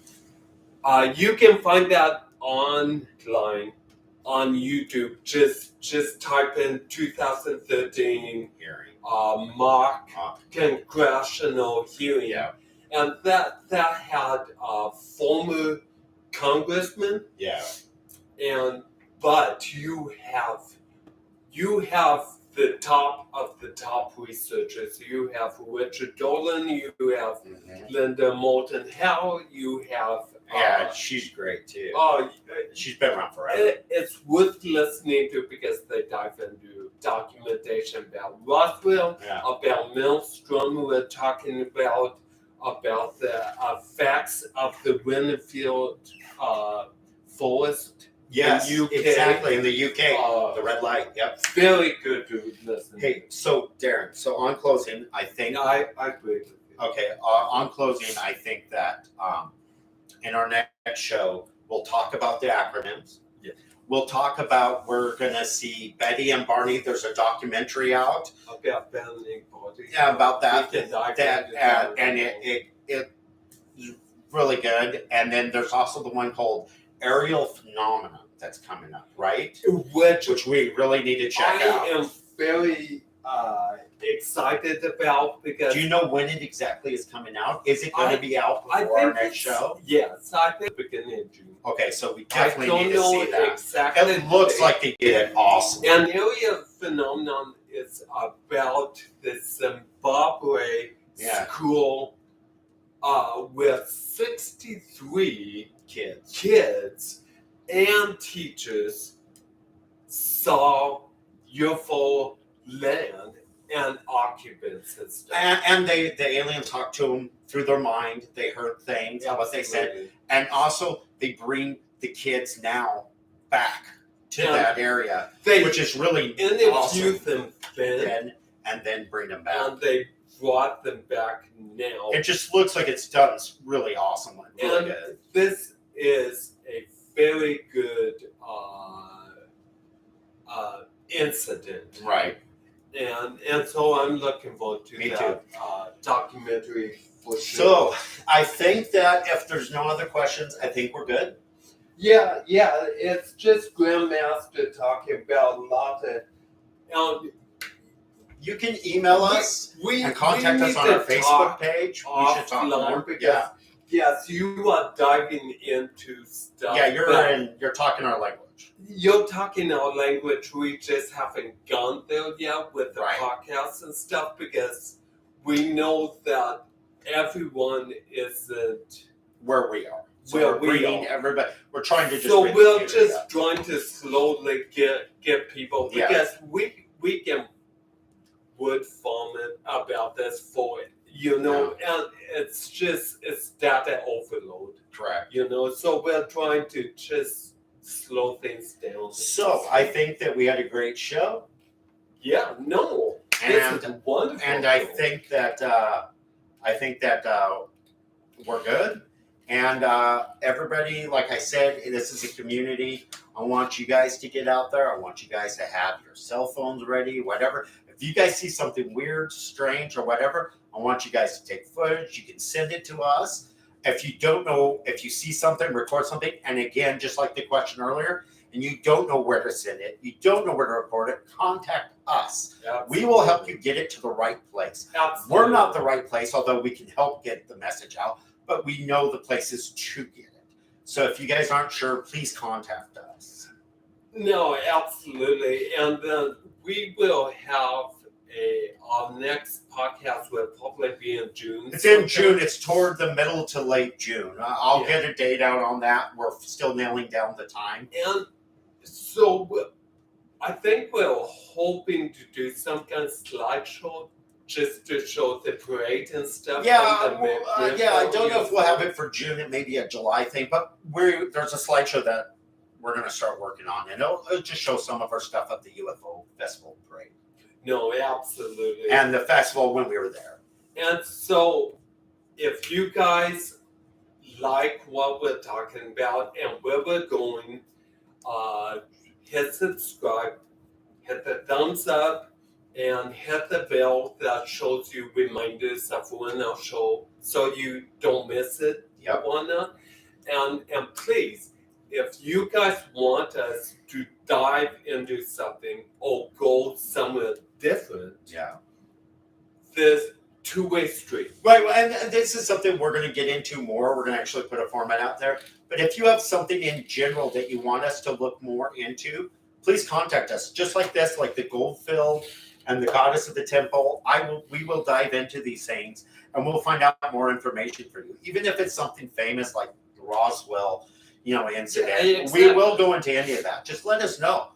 You can find that online on YouTube. Just type in 2013 hearing. Mock congressional hearing. Yeah. And that had a former congressman. Yeah. But you have the top of the top researchers. You have Richard Dolan. You have Linda Moulton Howe. You have she's great too. Oh, she's been around forever. It's worth listening to because they dive into documentation about Roswell, about Maelstrom. We're talking about the effects of the Winfield forest. Yes, in UK. Exactly. In the UK, the red light. Yep. Very good to listen. Hey, so Darin. So on closing, I think I agree with you. Okay. On closing, I think that in our next show we'll talk about the acronyms. Yeah. We'll talk about we're gonna see Betty and Barney. There's a documentary out about abandoning bodies. Yeah, about that. And it's really good. And then there's also the one called Aerial Phenomenon that's coming up, right? Which we really need to check out. I am very excited about because. Do you know when it exactly is coming out? Is it going to be out before our next show? Yes, I think beginning of June. Okay, so we definitely need to see that. Exactly. It looks like they did it awesome. And Aerial Phenomenon is about the Zimbabwe school with 63 Kids. kids and teachers saw UFO land and occupants and stuff. And the alien talked to them through their mind. They heard things, what they said. Absolutely. And also, they bring the kids now back to And that area, They which is really interviewed them then, and then bring them back. and they brought them back now. It just looks like it's done really awesome. Really And good. this is a very good incident. Right. And so I'm looking forward to Me that documentary for sure. So I think that if there's no other questions, I think we're good. Yeah, it's just Grandmaster talking about a lot of. You can email us and contact us on our Facebook page. We should talk more. Because, yes, you are diving into stuff. Yeah, but you're talking our language. You're talking our language. We just haven't gone there yet with the Right. podcasts and stuff because we know that everyone isn't Where we are. So where we're we bringing are. everybody. We're trying to just. So bring the we're community just up. trying to slowly get people Yeah. because we can wood farm it about this for it, and it's data overload, Correct. So we're trying to just slow things down. So I think that we had a great show, Yeah, no, and this is wonderful. and I think that we're good. And everybody, like I said, this is a community. I want you guys to get out there. I want you guys to have your cell phones ready, whatever. If you guys see something weird, strange, or whatever, I want you guys to take footage. You can send it to us. If you don't know, if you see something, record something. And again, just like the question earlier, and you don't know where to send it, you don't know where to report it, contact us. Absolutely. We will help you get it to the right place. Absolutely. We're not the right place, although we can help get the message out, but we know the places to get it. So if you guys aren't sure, please contact us. No, absolutely, and then we will have our next podcast will probably be in June. It's in June. It's toward the middle to late June. I'll get a date out on that. We're still nailing down the time. And so I think we're hoping to do some kind of slideshow just to show the parade and stuff. Yeah, I don't know if we'll have it for June. It may be a July thing, but there's a slideshow that we're going to start working on, and it'll just show some of our stuff at the UFO Festival parade. No, absolutely. And the festival when we were there. And so if you guys like what we're talking about and where we're going, hit subscribe, hit the thumbs up, and hit the bell that shows you reminders of when our show so you don't miss it. Yep. Whatnot. And please, if you guys want us to dive into something or go somewhere different, there's two-way street. Right, and this is something we're going to get into more. We're going to actually put a format out there. But if you have something in general that you want us to look more into, please contact us. Just like this, like the Goldfield and the Goddess of the Temple, we will dive into these things and we'll find out more information for you. Even if it's something famous like the Roswell, incident, Yeah, exactly. We will go into any of that. Just let us know.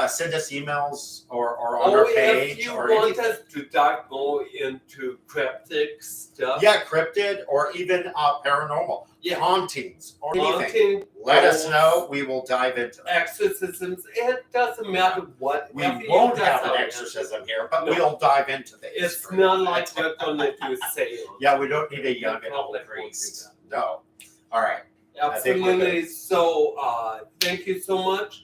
Send us emails or on our page. If you or want anything. us to dive more into cryptic stuff. Yeah, cryptid or even paranormal, hauntings or anything. Haunting, Let us know. We will dive into that. exorcisms. It doesn't matter what. We won't have an exorcism here, but we'll dive into this. It's not like we're going to do a seance. Yeah, we don't need a young and old Probably won't do priest. No. All right. Absolutely. So, thank you so much.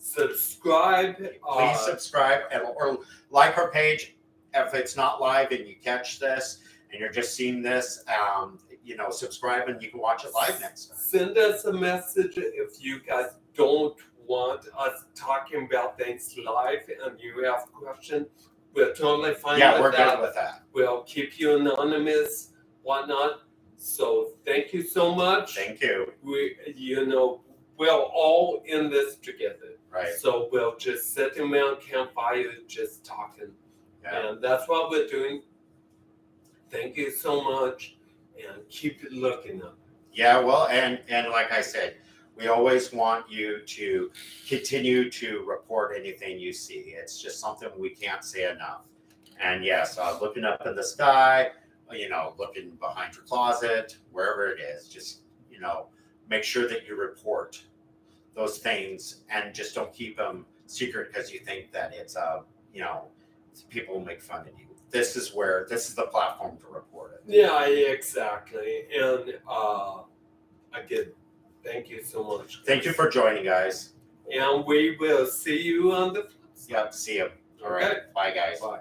Subscribe. Please subscribe or like our page. If it's not live and you catch this and you're just seeing this, subscribe and you can watch it live next time. Send us a message if you guys don't want us talking about things live and you have questions. We're totally fine Yeah, with we're that. good with that. We'll keep you anonymous, whatnot. So thank you so much. Thank you. We're all in this together. Right. So we'll just sit around campfire, just talking. Yeah. And that's what we're doing. Thank you so much. and keep looking up. Yeah, well, and like I said, we always want you to continue to report anything you see. It's just something we can't say enough. And yes, looking up in the sky, looking behind your closet, wherever it is, just, make sure that you report those things and just don't keep them secret because you think that it's, people will make fun of you. This is the platform to report it. Yeah, exactly. And again, thank you so much. Thank you for joining, guys. And we will see you on the flip side. Yep, see you. All right. Bye, guys. Bye.